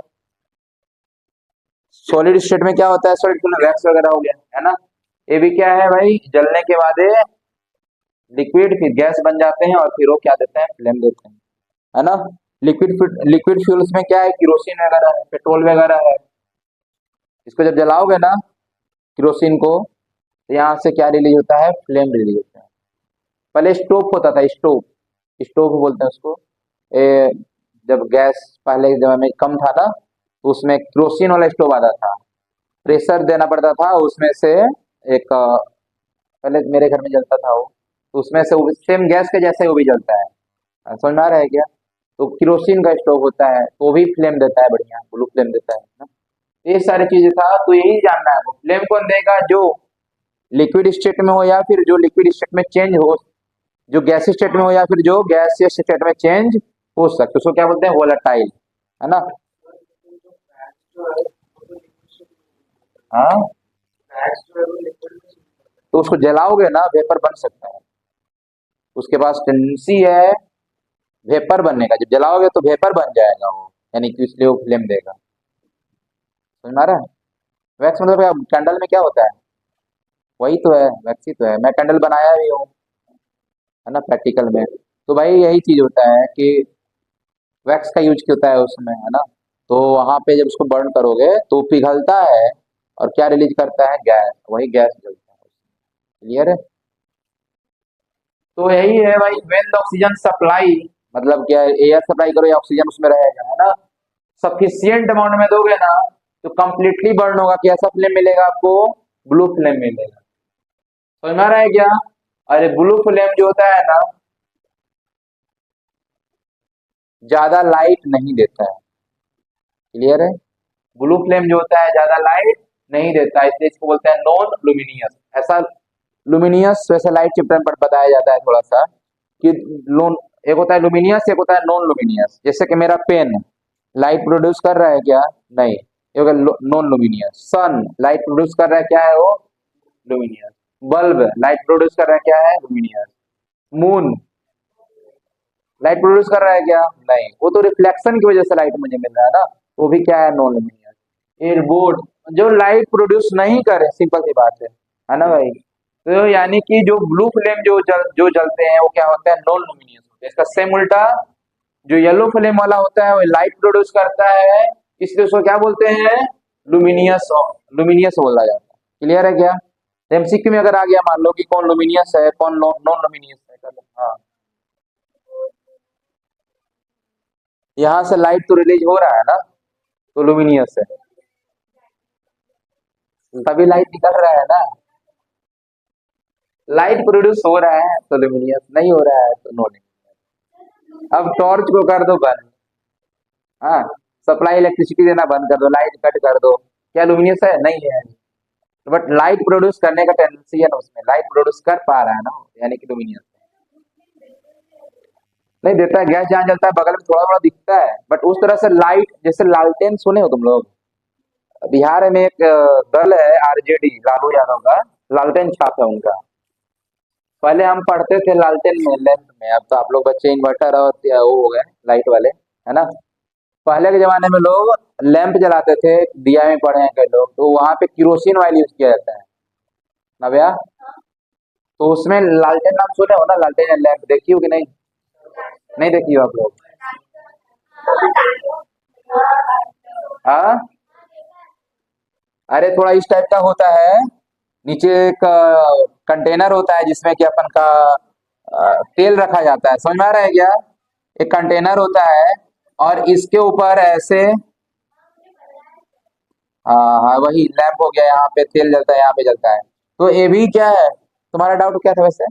सॉलिड स्टेट में क्या होता है, सॉलिड में वैक्स वगैरह हो गया, है ना। ये भी क्या है भाई, जलने के बाद लिक्विड फिर गैस बन जाते हैं, और फिर वो क्या देते हैं, फ्लेम देते हैं, है ना। लिक्विड फ्यूल्स में क्या है, किरोसिन वगैरह है, पेट्रोल वगैरह है। इसको जब जलाओगे ना, किरोसिन को, तो यहाँ से क्या रिलीज होता है, फ्लेम रिलीज होता है। पहले स्टोव होता था, स्टोव, स्टोव बोलते हैं उसको। ए, जब गैस पहले के जमाने में कम था ना, तो उसमें केरोसिन वाला स्टोव आता था, प्रेशर देना पड़ता था उसमें से, एक पहले मेरे घर में जलता था वो, तो उसमें से सेम गैस के जैसे वो भी जलता है। समझ में आ रहा है क्या। तो केरोसिन का स्टोव होता है, तो वो भी फ्लेम देता है, बढ़िया ब्लू फ्लेम देता है ना। ये सारी चीजें था, तो यही जानना है, वो फ्लेम कौन देगा, जो लिक्विड स्टेट में हो या फिर जो लिक्विड स्टेट में चेंज हो, जो गैस स्टेट में हो या फिर जो गैसियस स्टेट में चेंज हो सकते, उसको क्या बोलते हैं, वोलेटाइल, है ना। हाँ, तो उसको जलाओगे ना, वेपर बन सकता है, उसके पास टेंडेंसी है वेपर बनने का, जब जलाओगे तो वेपर बन जाएगा वो, यानी कि इसलिए वो फ्लेम देगा। समझ में आ रहा है। वैक्स मतलब क्या, कैंडल में क्या होता है, वही तो है, वैक्स ही तो है, मैं कैंडल बनाया भी हूँ, है ना, प्रैक्टिकल में। तो भाई यही चीज होता है कि वैक्स का यूज होता है उसमें, है ना। तो वहां पे जब उसको बर्न करोगे तो पिघलता है, और क्या रिलीज करता है, गैस, वही गैस जलता है। क्लियर है। तो यही है भाई, व्हेन द ऑक्सीजन सप्लाई, मतलब क्या, एयर सप्लाई करो या ऑक्सीजन उसमें रहेगा, है ना, सफिशियंट अमाउंट में दोगे ना, तो कंप्लीटली बर्न होगा, कैसा फ्लेम मिलेगा आपको, ब्लू फ्लेम मिलेगा। समझ में आ रहा है क्या। अरे ब्लू फ्लेम जो होता है ना, ज्यादा लाइट नहीं देता है। क्लियर है। ब्लू फ्लेम जो होता है ज्यादा लाइट नहीं देता है, इसलिए इसको बोलते हैं नॉन लुमिनियस। ऐसा लुमिनियस वैसे लाइट चैप्टर पर बताया जाता है थोड़ा सा, कि एक होता है लुमिनियस, एक होता है नॉन लुमिनियस। जैसे कि मेरा पेन लाइट प्रोड्यूस कर रहा है क्या? नहीं, ये होगा non luminous. Sunlight produce कर रहा है, क्या है वो? लुमिनियस। बल्ब लाइट प्रोड्यूस कर रहा है, क्या है? लुमिनियस। मून लाइट प्रोड्यूस कर रहा है क्या? नहीं, वो तो रिफ्लेक्शन की वजह से लाइट मुझे मिल रहा है ना, वो भी क्या है? Non luminous. एयरबोर्ड जो लाइट प्रोड्यूस नहीं करे, सिंपल सी बात है ना भाई? तो यानी कि जो ब्लू फ्लेम जो जलते हैं वो क्या होते हैं? नॉन लुमिनियस होते हैं। इसका सेम उल्टा, जो येलो फ्लेम वाला होता है वो लाइट प्रोड्यूस करता है, इसलिए उसको क्या बोलते हैं? लुमिनियस। लुमिनियस बोला जाता है। क्लियर है क्या? एमसीक्यू में अगर आ गया मान लो कि कौन लुमिनियस है कौन नॉन लुमिनियस है, कर लो। हाँ, यहाँ से लाइट तो रिलीज हो रहा है ना, तो लुमिनियस है। तभी लाइट निकल रहा है ना। लाइट प्रोड्यूस हो रहा है तो लुमिनियस, नहीं हो रहा है तो नॉन। अब टॉर्च को कर दो बंद, हाँ, सप्लाई इलेक्ट्रिसिटी देना बंद कर दो, लाइट कट कर दो, क्या लुमिनियस है? नहीं है। बट लाइट प्रोड्यूस करने का टेंडेंसी है ना उसमें, लाइट प्रोड्यूस कर पा रहा है ना, यानी कि लुमिनियस। नहीं देता है, गैस जहाँ जलता है बगल में थोड़ा थोड़ा दिखता है, बट उस तरह से लाइट, जैसे लालटेन सुने हो तुम लोग? बिहार में एक दल है आरजेडी, लालू यादव का, लालटेन छाप है उनका। पहले हम पढ़ते थे लालटेन में, लेंथ में। अब तो आप लोग बच्चे इन्वर्टर और वो हो गए लाइट वाले, है ना? पहले के जमाने में लोग लैंप जलाते थे, दिया में पढ़े हैं कई लोग, तो वहां पे किरोसिन ऑयल यूज किया जाता है ना भैया? तो उसमें लालटेन नाम सुने हो ना, लालटेन लैंप देखी हो कि नहीं? नहीं देखी हो आप लोग? हाँ, अरे थोड़ा इस टाइप का होता है। नीचे एक कंटेनर होता है जिसमें कि अपन का तेल रखा जाता है, समझ में आ रहा है क्या? एक कंटेनर होता है और इसके ऊपर ऐसे, हाँ हाँ वही लैंप हो गया, यहाँ पे तेल जलता है, यहाँ पे जलता है। तो ये भी क्या है? तुम्हारा डाउट क्या था वैसे?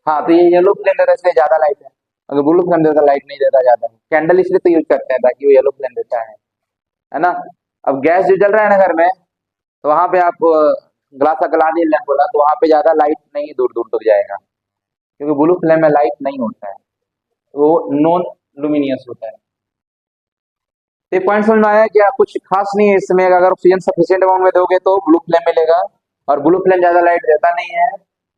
हाँ, तो ये येलो फ्लेम देता है इसलिए ज्यादा लाइट है। अगर ब्लू फ्लेम देता लाइट नहीं देता ज्यादा। कैंडल इसलिए तो यूज करते हैं ताकि वो येलो फ्लेम देता है ना? अब गैस जो जल रहा है ना घर में, तो वहां पे आप ग्लास का गला दिए लैंप वाला, तो वहां पे ज्यादा लाइट नहीं दूर दूर तक जाएगा, क्योंकि ब्लू फ्लेम में लाइट नहीं होता है, वो नॉन लुमिनियस होता है। तो ये पॉइंट समझ में आया क्या? कुछ खास नहीं है इसमें, अगर ऑक्सीजन सफिशिएंट अमाउंट में दोगे तो ब्लू फ्लेम मिलेगा, और ब्लू फ्लेम ज्यादा लाइट देता नहीं है,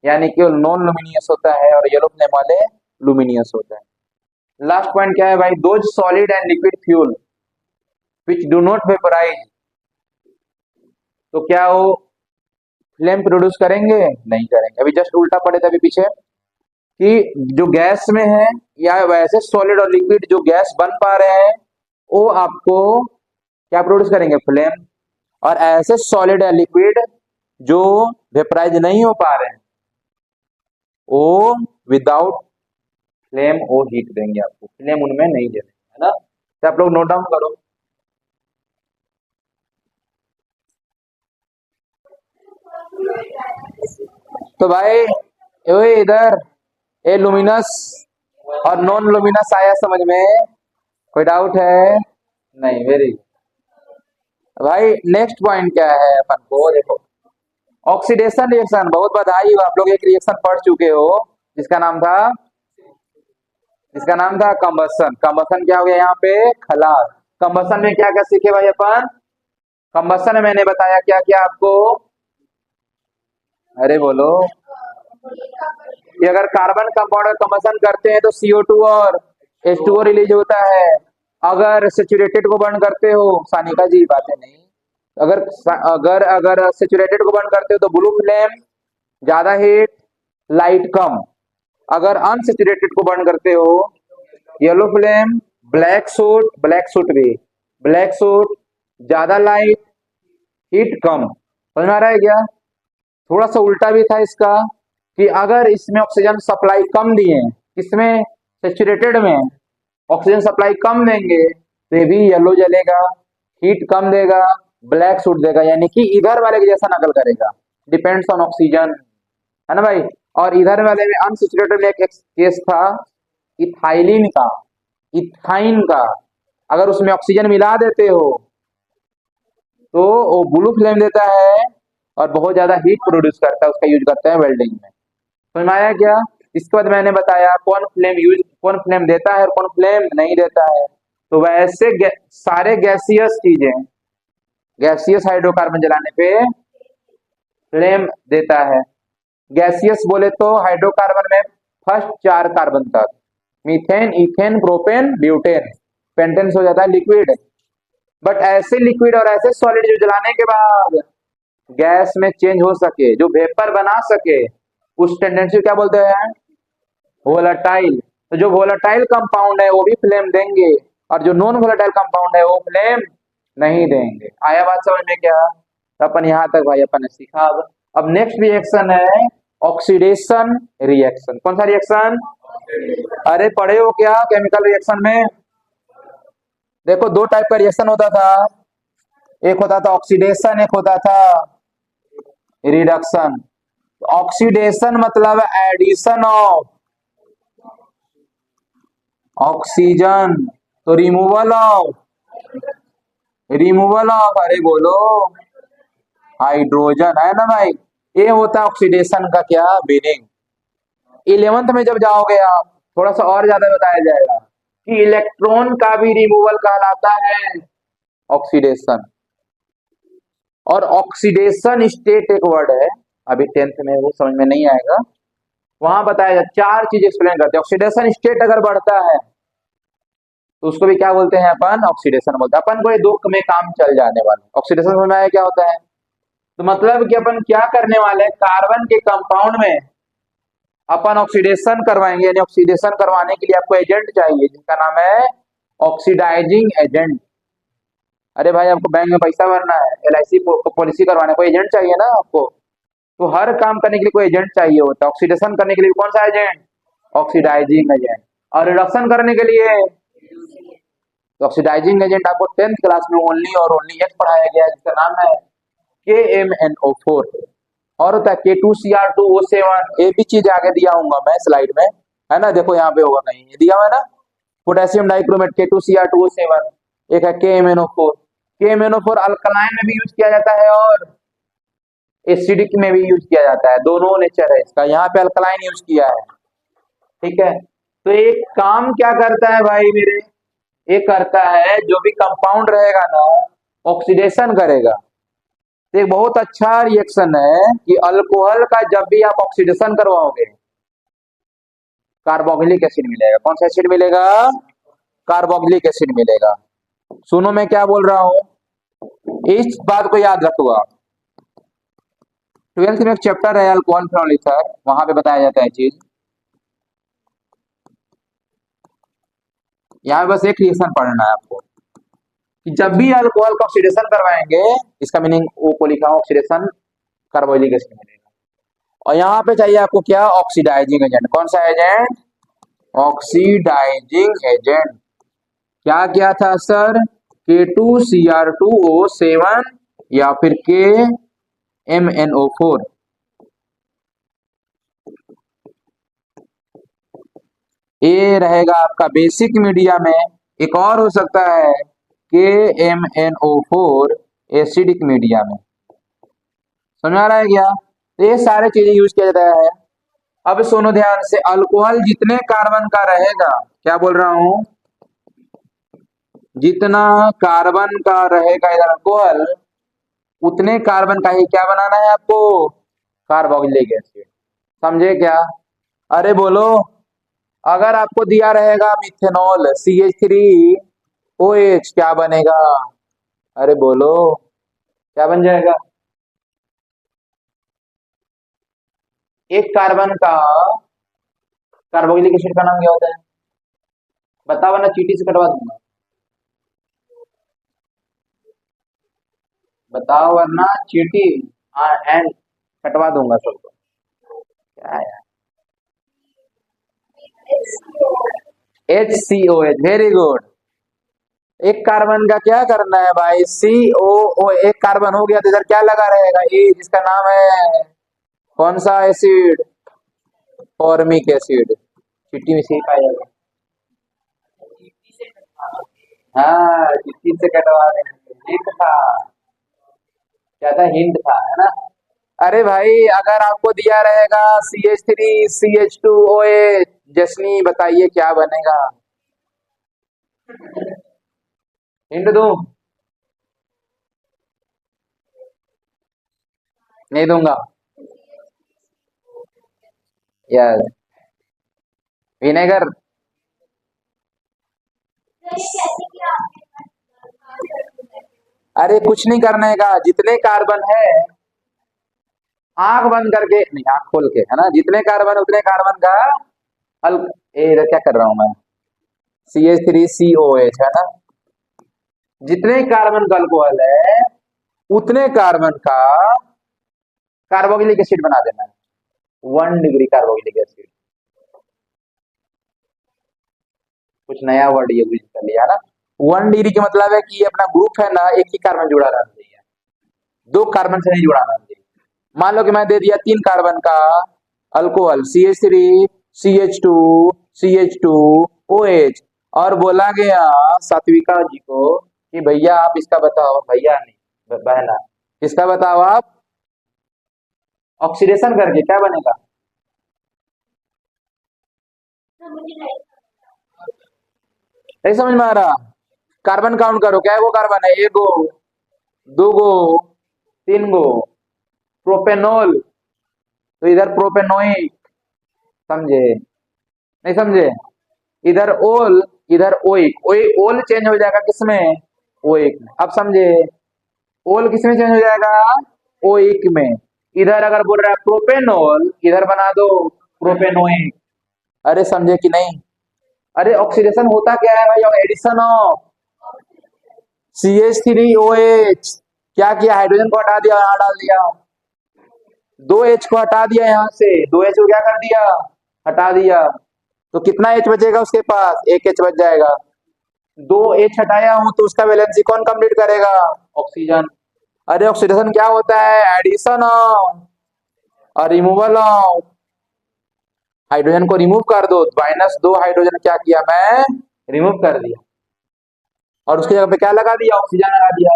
यानी कि वो नॉन लुमिनियस होता है, और येलो फ्लेम वाले लुमिनियस होता है। लास्ट पॉइंट क्या है भाई? Those solid and liquid fuel which do not vaporise, तो क्या वो फ्लेम प्रोड्यूस करेंगे? नहीं करेंगे। अभी जस्ट उल्टा पड़े थे अभी पीछे, कि जो गैस में है या वैसे सॉलिड और लिक्विड जो गैस बन पा रहे हैं, वो आपको क्या प्रोड्यूस करेंगे? फ्लेम। और ऐसे सॉलिड या लिक्विड जो वेपराइज नहीं हो पा रहे हैं, वो विदाउट फ्लेम वो हीट देंगे आपको, फ्लेम उनमें नहीं दे देंगे, है ना? तो आप लोग नोट डाउन करो। तो भाई ये इधर ए लुमिनस और नॉन लुमिनस आया समझ में? कोई डाउट है? नहीं, वेरी। भाई नेक्स्ट पॉइंट क्या है अपन को देखो, ऑक्सीडेशन रिएक्शन। बहुत बधाई हो, आप लोग एक रिएक्शन पढ़ चुके हो जिसका नाम था, जिसका नाम था कंबसन। कंबसन क्या हो गया यहाँ पे? खलास। कंबसन में क्या क्या सीखे भाई अपन? कंबसन में मैंने बताया क्या क्या आपको? अरे बोलो, कि अगर कार्बन कंपाउंड का कंबसन करते हैं तो CO2 और H2O रिलीज होता है। अगर सेचुरेटेड को बर्न करते हो, सानिका जी बातें नहीं, अगर अगर अगर सेचुरेटेड को बर्न करते हो तो ब्लू फ्लेम ज्यादा हीट, लाइट कम। अगर अनसेचुरेटेड को बर्न करते हो, येलो फ्लेम, ब्लैक सूट भी, ब्लैक सूट ज्यादा लाइट, हीट कम। समझ में आ रहा है क्या? थोड़ा सा उल्टा भी था इसका, कि अगर इसमें ऑक्सीजन सप्लाई कम दिए, किसमें? सेचुरेटेड में ऑक्सीजन सप्लाई कम देंगे तो ये भी येलो जलेगा, हीट कम देगा, ब्लैक सूट देगा, यानी कि इधर वाले के जैसा नकल करेगा, डिपेंड्स ऑन ऑक्सीजन, है ना भाई? और इधर वाले में अनसेचुरेटेड में एक केस था इथाइलिन का, इथाइन का। अगर उसमें ऑक्सीजन मिला देते हो तो वो ब्लू फ्लेम देता है और बहुत ज्यादा हीट प्रोड्यूस करता है, उसका यूज करते हैं वेल्डिंग में। समझ में आया क्या? इसके बाद मैंने बताया कौन फ्लेम देता है और कौन फ्लेम नहीं देता है। तो वैसे सारे गैसियस चीजें, गैसियस हाइड्रोकार्बन जलाने पे फ्लेम देता है। गैसियस बोले तो हाइड्रोकार्बन में फर्स्ट 4 कार्बन तक, methane, ethane, propane, butane, pentane हो जाता है लिक्विड। बट ऐसे लिक्विड और ऐसे सॉलिड जो जलाने के बाद गैस में चेंज हो सके, जो वेपर बना सके, उस टेंडेंसी क्या बोलते हैं? वोलाटाइल। तो जो वोलाटाइल कंपाउंड है वो भी फ्लेम देंगे, और जो नॉन वोलाटाइल कंपाउंड है वो फ्लेम नहीं देंगे। आया बात समझ में क्या? तो अपन यहां तक भाई अपन ने सीखा। अब नेक्स्ट रिएक्शन है ऑक्सीडेशन रिएक्शन। कौन सा रिएक्शन? अरे पढ़े हो क्या केमिकल रिएक्शन में? देखो 2 टाइप का रिएक्शन होता था, एक होता था ऑक्सीडेशन, एक होता था रिडक्शन। ऑक्सीडेशन मतलब एडिशन ऑफ ऑक्सीजन, तो रिमूवल ऑफ अरे बोलो हाइड्रोजन, है ना भाई? ये होता है ऑक्सीडेशन का क्या मीनिंग। 11th में जब जाओगे आप थोड़ा सा और ज्यादा बताया जाएगा कि इलेक्ट्रॉन का भी रिमूवल कहलाता है ऑक्सीडेशन। और ऑक्सीडेशन स्टेट एक वर्ड है, अभी 10th में वो समझ में नहीं आएगा, वहां बताया जाए 4 चीज एक्सप्लेन करते हैं। ऑक्सीडेशन स्टेट अगर बढ़ता है तो उसको भी क्या बोलते हैं अपन? ऑक्सीडेशन बोलते हैं। अपन को ये 2 में काम चल जाने वाला। ऑक्सीडेशन समझ में आया क्या होता है? तो मतलब कि अपन क्या करने वाले हैं, कार्बन के कंपाउंड में अपन ऑक्सीडेशन करवाएंगे, यानी ऑक्सीडेशन करवाने के लिए आपको एजेंट चाहिए जिसका नाम है ऑक्सीडाइजिंग एजेंट। अरे भाई आपको बैंक में पैसा भरना है, LIC पॉलिसी करवाने को एजेंट चाहिए ना आपको। तो हर काम करने के लिए कोई एजेंट चाहिए होता है। ऑक्सीडेशन करने के लिए कौन सा एजेंट? Oxidising agent. और रिडक्शन करने के लिए तो ऑक्सीडाइजिंग एजेंट आपको 10th क्लास में ओनली और ओनली एक पढ़ाया गया है जिसका नाम है KMnO4। और होता है K2Cr2O7। ये भी चीज आगे दिया हूँ मैं स्लाइड में, है ना? देखो यहाँ पे होगा कहीं, ये दिया हुआ है ना, पोटेशियम डाइक्रोमेट K2Cr2O7। एक है KMnO4। KMnO4 अल्कलाइन में भी यूज किया जाता है और एसिडिक में भी यूज किया जाता है, दोनों नेचर है इसका। यहाँ पे अल्कलाइन यूज किया है, ठीक है। तो एक काम क्या करता है भाई मेरे, ये करता है जो भी कंपाउंड रहेगा ना ऑक्सीडेशन करेगा। तो एक बहुत अच्छा रिएक्शन है कि अल्कोहल का जब भी आप ऑक्सीडेशन करवाओगे कार्बोक्सिलिक एसिड मिलेगा। कौन सा एसिड मिलेगा? कार्बोक्सिलिक एसिड मिलेगा। सुनो मैं क्या बोल रहा हूं, इस बात को याद रखूंगा। 12th में एक चैप्टर है अल्कोहल फेनोल ईथर, वहां पे बताया जाता है चीज। यहाँ बस एक रिएक्शन पढ़ना है आपको कि जब भी अल्कोहल का ऑक्सीडेशन करवाएंगे, इसका मीनिंग ओ को लिखा ऑक्सीडेशन कार्बोक्सिलिक एसिड मिलेगा। और यहाँ पे चाहिए आपको क्या? Oxidising agent. कौन सा एजेंट? Oxidising agent. क्या क्या था सर? K2Cr2O7 या फिर KMnO4। ये रहेगा आपका बेसिक मीडिया में। एक और हो सकता है KMnO4 एसिडिक मीडिया में। समझ आ रहा है क्या? तो ये सारे चीजें यूज किया जाता है। अब सुनो ध्यान से, अल्कोहल जितने कार्बन का रहेगा, क्या बोल रहा हूं, जितना कार्बन का रहेगा इधर अल्कोहल, उतने कार्बन का ही क्या बनाना है आपको? Carboxylic acid. समझे क्या? अरे बोलो, अगर आपको दिया रहेगा मिथेनॉल CH3OH, क्या बनेगा? अरे बोलो, क्या बन जाएगा? एक कार्बन का कार्बोक्सिलिक एसिड का नाम क्या होता है? बताओ ना, चीटी से कटवा दूंगा। बताओ वरना चीटी, हाँ एंड कटवा दूंगा सबको। क्या यार, HCOH, वेरी गुड। एक कार्बन का क्या करना है भाई? COO। एक कार्बन हो गया तो इधर क्या लगा रहेगा? ए, जिसका नाम है कौन सा एसिड? Formic acid. चिट्टी में से ही पाया जाएगा। हाँ, चिट्टी से कटवा देंगे, हिंट था। क्या था? हिंट था, है ना? अरे भाई अगर आपको दिया रहेगा CH3CH2OH, जसनी बताइए क्या बनेगा। हिंट दूं? नहीं दूंगा। यस। विनेगर। अरे कुछ नहीं करने का, जितने कार्बन है आंख बंद करके नहीं, आंख खोल के है ना, जितने कार्बन उतने कार्बन का अल इधर क्या कर रहा हूं मैं, CH3COH है ना, जितने कार्बन का अल्कोहल है उतने कार्बन का कार्बोक्सिलिक एसिड बना देना है। 1 डिग्री कार्बोक्सिलिक एसिड। कुछ नया वर्ड ये यूज कर लिया ना। 1 डिग्री का मतलब है कि ये अपना ग्रुप है ना, एक ही कार्बन जुड़ा रहना चाहिए, दो कार्बन से नहीं जुड़ा रहना चाहिए। मान लो कि मैं दे दिया 3 कार्बन का अल्कोहल CH3CH2CH2OH, और बोला गया सात्विका जी को कि भैया आप इसका बताओ, भैया नहीं बहना, इसका बताओ आप ऑक्सीडेशन करके क्या बनेगा। नहीं समझ में आ रहा? कार्बन काउंट करो, क्या है वो कार्बन है, एक गो, दो गो, तीन गो, प्रोपेनॉल, तो इधर प्रोपेनोइक, समझे? नहीं समझे? इधर ओल, इधर ओइक, ओल चेंज हो जाएगा किसमें, ओइक में। अब समझे? ओल किसमें चेंज हो जाएगा, ओइक में। इधर अगर बोल रहा है प्रोपेनॉल, इधर बना दो प्रोपेनोइक। अरे समझे कि नहीं? अरे ऑक्सीडेशन होता क्या है भाई, एडिशन ऑफ CH3OH। क्या किया, हाइड्रोजन को हटा दिया, यहाँ डाल दिया, 2H को हटा दिया, यहाँ से 2H को क्या कर दिया, हटा दिया, तो कितना H बचेगा उसके पास, एक H बच जाएगा। 2H हटाया हूं तो उसका वैलेंसी कौन कंप्लीट करेगा, ऑक्सीजन। अरे ऑक्सीडेशन क्या होता है, एडिशन ऑफ और रिमूवल ऑफ। हाइड्रोजन को रिमूव कर दो, -2 हाइड्रोजन क्या किया मैं, रिमूव कर दिया, और उसकी जगह पे क्या लगा दिया, ऑक्सीजन लगा दिया,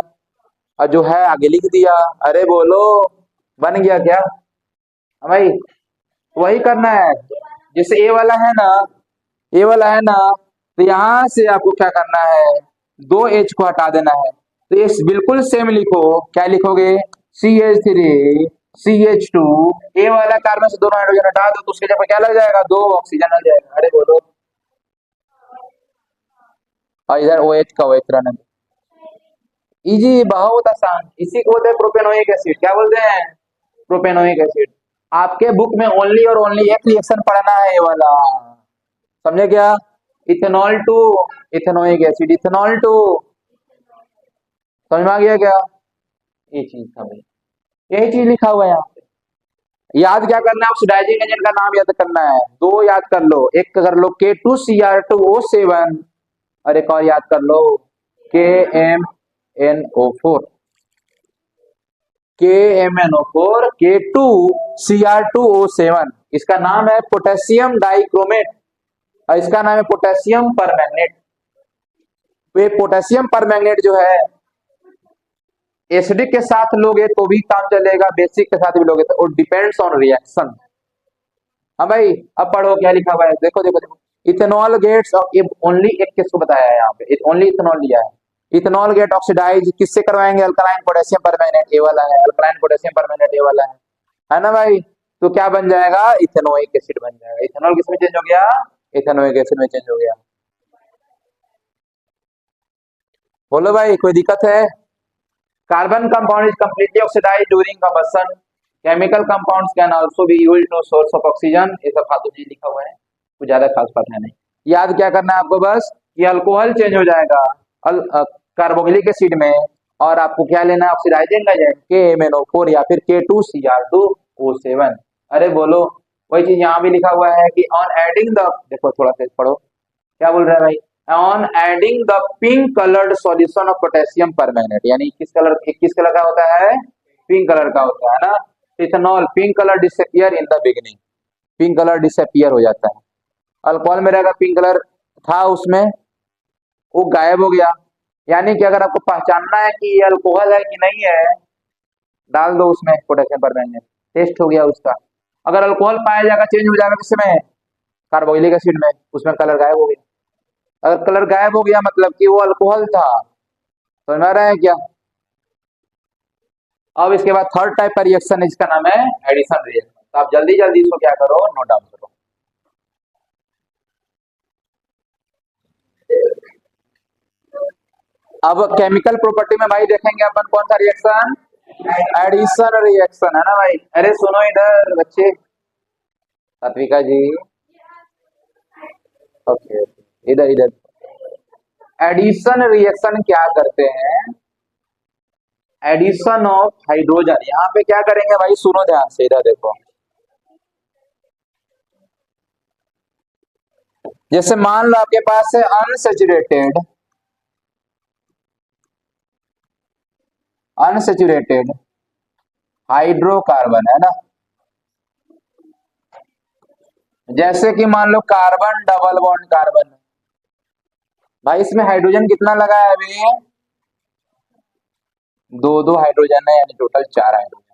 और जो है आगे लिख दिया। अरे बोलो, बन गया क्या? हाँ भाई, वही करना है। जैसे ए वाला है ना, ए वाला है ना, तो यहां से आपको क्या करना है, 2H को हटा देना है, तो ये बिल्कुल सेम लिखो, क्या लिखोगे, CH3CH2, ए वाला कार्बन से दोनों हाइड्रोजन हटा दो तो उसके जगह क्या लग जाएगा, 2 ऑक्सीजन लग जाएगा। अरे बोलो, और इधर OH का OH रहने दो। इजी, बहुत आसान, इसी को बोलते हैं प्रोपेनोइक एसिड। क्या बोलते हैं, प्रोपेनोइक एसिड। आपके बुक में ओनली और ओनली एक रिएक्शन पढ़ना है, ये वाला, समझे क्या, ethanol to ethanoic acid, ethanol to, समझ में आ गया क्या, ये चीज था भाई, यही चीज लिखा हुआ है यहाँ पे। याद क्या करना है, ऑक्सीडाइजिंग एजेंट का नाम याद करना है, दो याद कर लो, एक कर लो K2Cr2O7, और एक और याद कर लो KMNO4, K2Cr2O7, इसका नाम है पोटेशियम डाइक्रोमेट, और इसका नाम है पोटेशियम परमैंगनेट। तो ये पोटेशियम परमैंगनेट जो है, एसिडिक के साथ लोगे तो भी काम चलेगा, बेसिक के साथ भी लोगे तो, डिपेंड्स ऑन रिएक्शन। हाँ भाई, अब पढ़ो क्या लिखा हुआ है, देखो देखो देखो, इथेनॉल गेट्स, ओनली एक केस को बताया है यहाँ पे, ओनली इथेनॉल दिया है। इथेनॉल गेट ऑक्सीडाइज किससे करवाएंगे, अल्कलाइन पोटेशियम परमैंगनेट, ये वाला है, अल्कलाइन पोटेशियम परमैंगनेट ये वाला है ना भाई। तो क्या बन जाएगा, इथेनोइक एसिड बन जाएगा। इथेनॉल किसमें चेंज हो गया, इथेनोइक एसिड में चेंज हो गया। बोलो भाई, कोई दिक्कत है? Carbon compound is completely oxidise during combustion, chemical compounds can also be used to source of oxygen. ये सब फालतू चीज लिखा हुआ है, कुछ ज्यादा खास बात है नहीं। याद क्या करना है आपको, बस ये अल्कोहल चेंज हो जाएगा कार्बोक्सिलिक एसिड में, और आपको क्या लेना है, ऑक्सीडाइजिंग एजेंट KMnO4 या फिर K2Cr2O7। अरे बोलो, वही चीज यहाँ भी लिखा हुआ है कि ऑन एडिंग द, देखो थोड़ा तेज पढ़ो, क्या बोल रहा है भाई, on adding the pink coloured solution of potassium permanganate, यानी किस कलर का होता है, पिंक कलर का होता है ना। Ethanol pink colour disappear in the beginning, pink colour disappear हो जाता है। अल्कोहल में रहेगा पिंक कलर था उसमें, वो गायब हो गया। यानी कि अगर आपको पहचानना है कि ये अल्कोहल है कि नहीं है, डाल दो उसमें पोटेशियम परमैंगनेट, टेस्ट हो गया उसका। अगर अल्कोहल पाया जाएगा चेंज हो जाएगा किसमें, कार्बोक्सिलिक एसिड में, उसमें कलर गायब हो गया। अगर कलर गायब हो गया मतलब कि वो अल्कोहल था, समझ में आ रहा है क्या। अब इसके बाद थर्ड टाइप का रिएक्शन है, इसका नाम है एडिशन रिएक्शन। तो आप जल्दी जल्दी इसको क्या करो, नोट डाउन करो। अब केमिकल प्रॉपर्टी में भाई देखेंगे अपन कौन सा रिएक्शन, एडिशन रिएक्शन है ना भाई। अरे सुनो इधर बच्चे, सात्विका जी, ओके इधर इधर। एडिशन रिएक्शन क्या करते हैं, एडिशन ऑफ हाइड्रोजन। यहाँ पे क्या करेंगे भाई, सुनो ध्यान से, इधर देखो। जैसे मान लो आपके पास है अनसेचुरेटेड, अनसेचुरेटेड हाइड्रोकार्बन है ना। जैसे कि मान low carbon double bond carbon, भाई इसमें हाइड्रोजन कितना लगा है अभी, दो दो हाइड्रोजन है, यानी टोटल 4 हाइड्रोजन।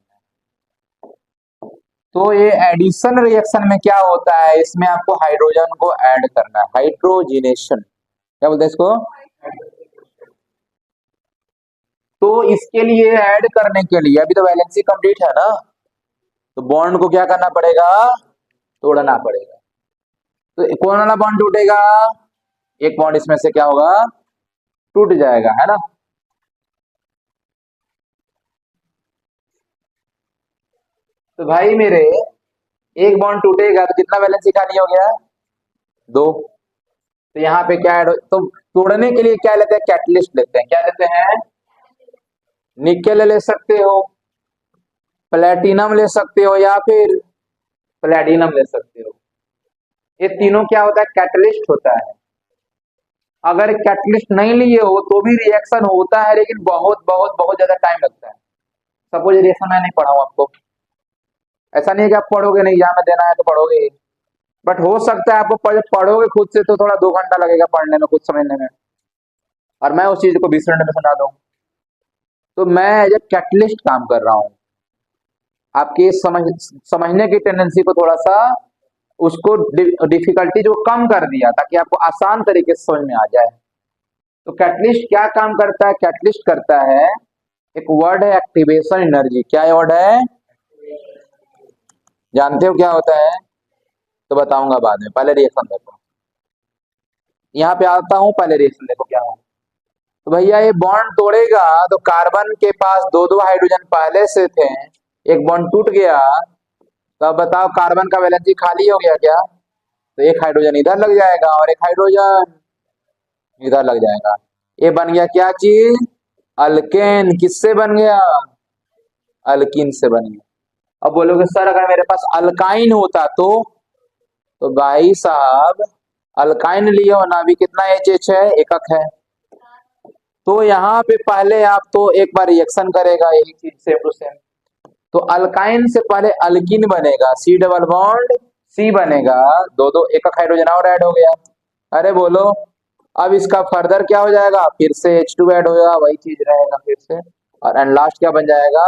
तो ये एडिशन रिएक्शन में क्या होता है, इसमें आपको हाइड्रोजन को ऐड करना है, हाइड्रोजिनेशन क्या बोलते हैं इसको। तो इसके लिए ऐड करने के लिए अभी तो वैलेंसी कंप्लीट है ना, तो बॉन्ड को क्या करना पड़ेगा, तोड़ना पड़ेगा। तो कौन वाला बॉन्ड टूटेगा, एक बॉन्ड इसमें से क्या होगा, टूट जाएगा है ना। तो भाई मेरे एक बॉन्ड टूटेगा तो कितना वैलेंसी खाली हो गया, 2। तो यहाँ पे क्या ऐड, तो तोड़ने के लिए क्या लेते हैं, कैटलिस्ट लेते हैं। क्या लेते हैं, निकेल ले सकते हो, प्लेटिनम ले सकते हो, या फिर प्लेटिनम ले सकते हो। ये तीनों क्या होता है, कैटलिस्ट होता है। अगर कैटलिस्ट नहीं लिए हो तो भी रिएक्शन होता है, लेकिन बहुत बहुत बहुत ज्यादा टाइम लगता है। सपोज रिएक्शन मैं नहीं पढ़ाऊं आपको, ऐसा नहीं है कि आप पढ़ोगे नहीं, एग्जाम में देना है तो पढ़ोगे, बट हो सकता है आपको पढ़ोगे खुद से तो थोड़ा 2 घंटा लगेगा पढ़ने में, कुछ समझने में, और मैं उस चीज को 20 मिनट में समझा दूं। तो मैं एज ए कैटलिस्ट काम कर रहा हूँ, आपकी समझने की टेंडेंसी को थोड़ा सा, उसको डिफिकल्टी जो कम कर दिया, ताकि आपको आसान तरीके से समझ में आ जाए। तो कैटलिस्ट क्या काम करता है, कैटलिस्ट करता है, एक वर्ड है एक्टिवेशन एनर्जी। क्या वर्ड है, जानते हो क्या होता है, तो बताऊंगा बाद में, पहले रिएक्शन देखो। यहाँ पे आता हूँ, पहले रिएक्शन देखो क्या हो। तो भैया ये बॉन्ड तोड़ेगा तो कार्बन के पास दो दो हाइड्रोजन पहले से थे, एक बॉन्ड टूट गया, तो अब बताओ कार्बन का वैलेंसी खाली हो गया क्या, तो एक हाइड्रोजन इधर लग जाएगा और एक हाइड्रोजन इधर लग जाएगा। ये बन गया क्या चीज, अल्केन। किससे बन गया, अल्किन से बन गया। अब बोलोगे सर अगर मेरे पास अल्काइन होता तो भाई साहब अल्काइन लिए हो ना, अभी कितना एच एच है, एकक है। तो यहाँ पे पहले आप तो एक बार रिएक्शन करेगा, यही चीज सेम टू सेम। तो अल्काइन से पहले अल्किन बनेगा, सी डबल बॉन्ड सी बनेगा, दो दो एकक हाइड्रोजन और ऐड हो गया। अरे बोलो, अब इसका फर्दर क्या हो जाएगा, फिर से H2 ऐड हो जाएगा, वही चीज रहेगा फिर से, और एंड लास्ट क्या बन जाएगा,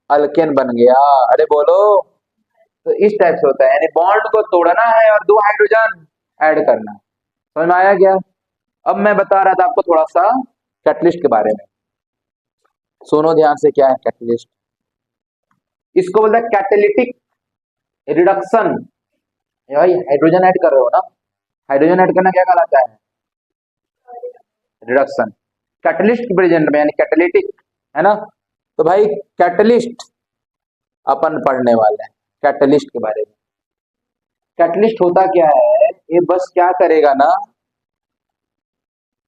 अल्केन बन गया। अरे बोलो, तो इस टाइप से होता है, यानी बॉन्ड को तोड़ना है और 2 हाइड्रोजन ऐड करना है। समझ में आया क्या। अब मैं बता रहा था आपको थोड़ा सा कैटलिस्ट के बारे में, सुनो ध्यान से, क्या है कैटलिस्ट। इसको बोलते हैं कैटेलिटिक रिडक्शन। भाई हाइड्रोजन ऐड कर रहे हो ना, हाइड्रोजन ऐड करना क्या कहलाता है, रिडक्शन। कैटलिस्ट के प्रेजेंट में यानी कैटेलिटिक, है ना। तो भाई कैटलिस्ट अपन पढ़ने वाले हैं, कैटलिस्ट के बारे में। कैटलिस्ट होता क्या है, ये बस क्या करेगा ना,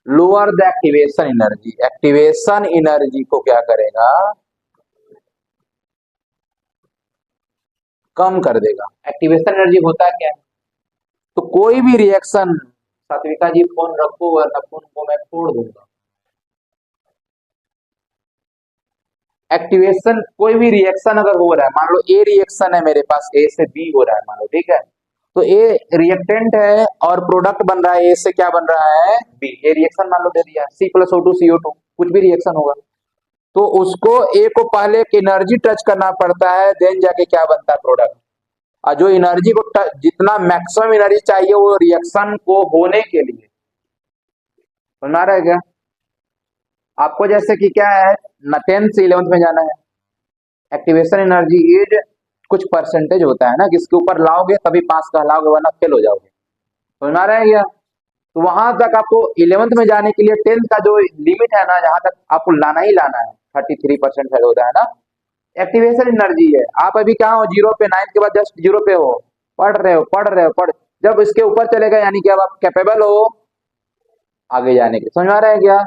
lower the activation energy, activation energy को क्या करेगा, कम कर देगा। एक्टिवेशन एनर्जी होता क्या है, तो कोई भी रिएक्शन, सात्विका जी फोन रखो वरना फोन को मैं फोड़ दूंगा। एक्टिवेशन, कोई भी रिएक्शन अगर हो रहा है, मान लो ए रिएक्शन है मेरे पास, ए से बी हो रहा है मान लो, ठीक है। तो ए रिएक्टेंट है और प्रोडक्ट बन रहा है, ए से क्या बन रहा है, बी। ए रिएक्शन मान लो दे दिया, C+O2 CO2, कुछ भी रिएक्शन होगा। तो उसको ए को पहले एक एनर्जी टच करना पड़ता है, देन जाके क्या बनता है प्रोडक्ट। और जो एनर्जी को जितना मैक्सिमम एनर्जी चाहिए वो रिएक्शन को होने के लिए, समझ आ रहा है क्या आपको? जैसे कि क्या है ना, 10th से 11th में जाना है, एक्टिवेशन एनर्जी इज कुछ परसेंटेज होता है ना, जिसके ऊपर लाओगे तभी पास कहलाओगे, वरना फेल हो जाओगे, समझ आ रहा है क्या? तो वहां तक आपको 11th में जाने के लिए 10th का जो लिमिट है ना, जहां तक आपको लाना ही लाना है, 33% शायद होता है ना, एक्टिवेशन एनर्जी है। आप अभी कहाँ हो? जीरो पे, 9th के बाद जस्ट जीरो पे हो, पढ़ रहे हो पढ़ रहे हो पढ़, जब इसके ऊपर चलेगा यानी कि अब आप कैपेबल हो आगे जाने के, समझ आ रहा है क्या?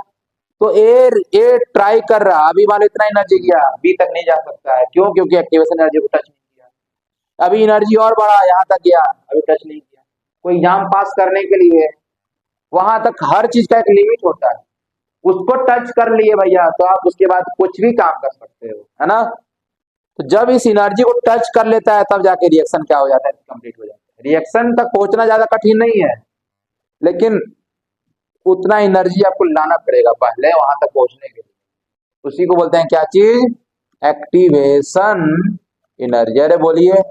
तो ए ट्राई कर रहा, अभी मान लो इतना एनर्जी गया, बी तक नहीं जा सकता है, क्यों? क्योंकि एक्टिवेशन एनर्जी को टच नहीं किया। अभी एनर्जी और बढ़ा, यहाँ तक गया, अभी टच नहीं किया। कोई एग्जाम पास करने के लिए वहां तक हर चीज का एक लिमिट होता है, उसको टच कर लिए भैया तो आप उसके बाद कुछ भी काम कर सकते हो, है ना? तो जब इस एनर्जी को टच कर लेता है तब जाके रिएक्शन क्या हो जाता है, कंप्लीट हो जाता है। रिएक्शन तक पहुंचना ज्यादा कठिन नहीं है, लेकिन उतना एनर्जी आपको लाना पड़ेगा पहले वहां तक पहुंचने के लिए। उसी को बोलते हैं क्या चीज? Activation energy. अरे बोलिए।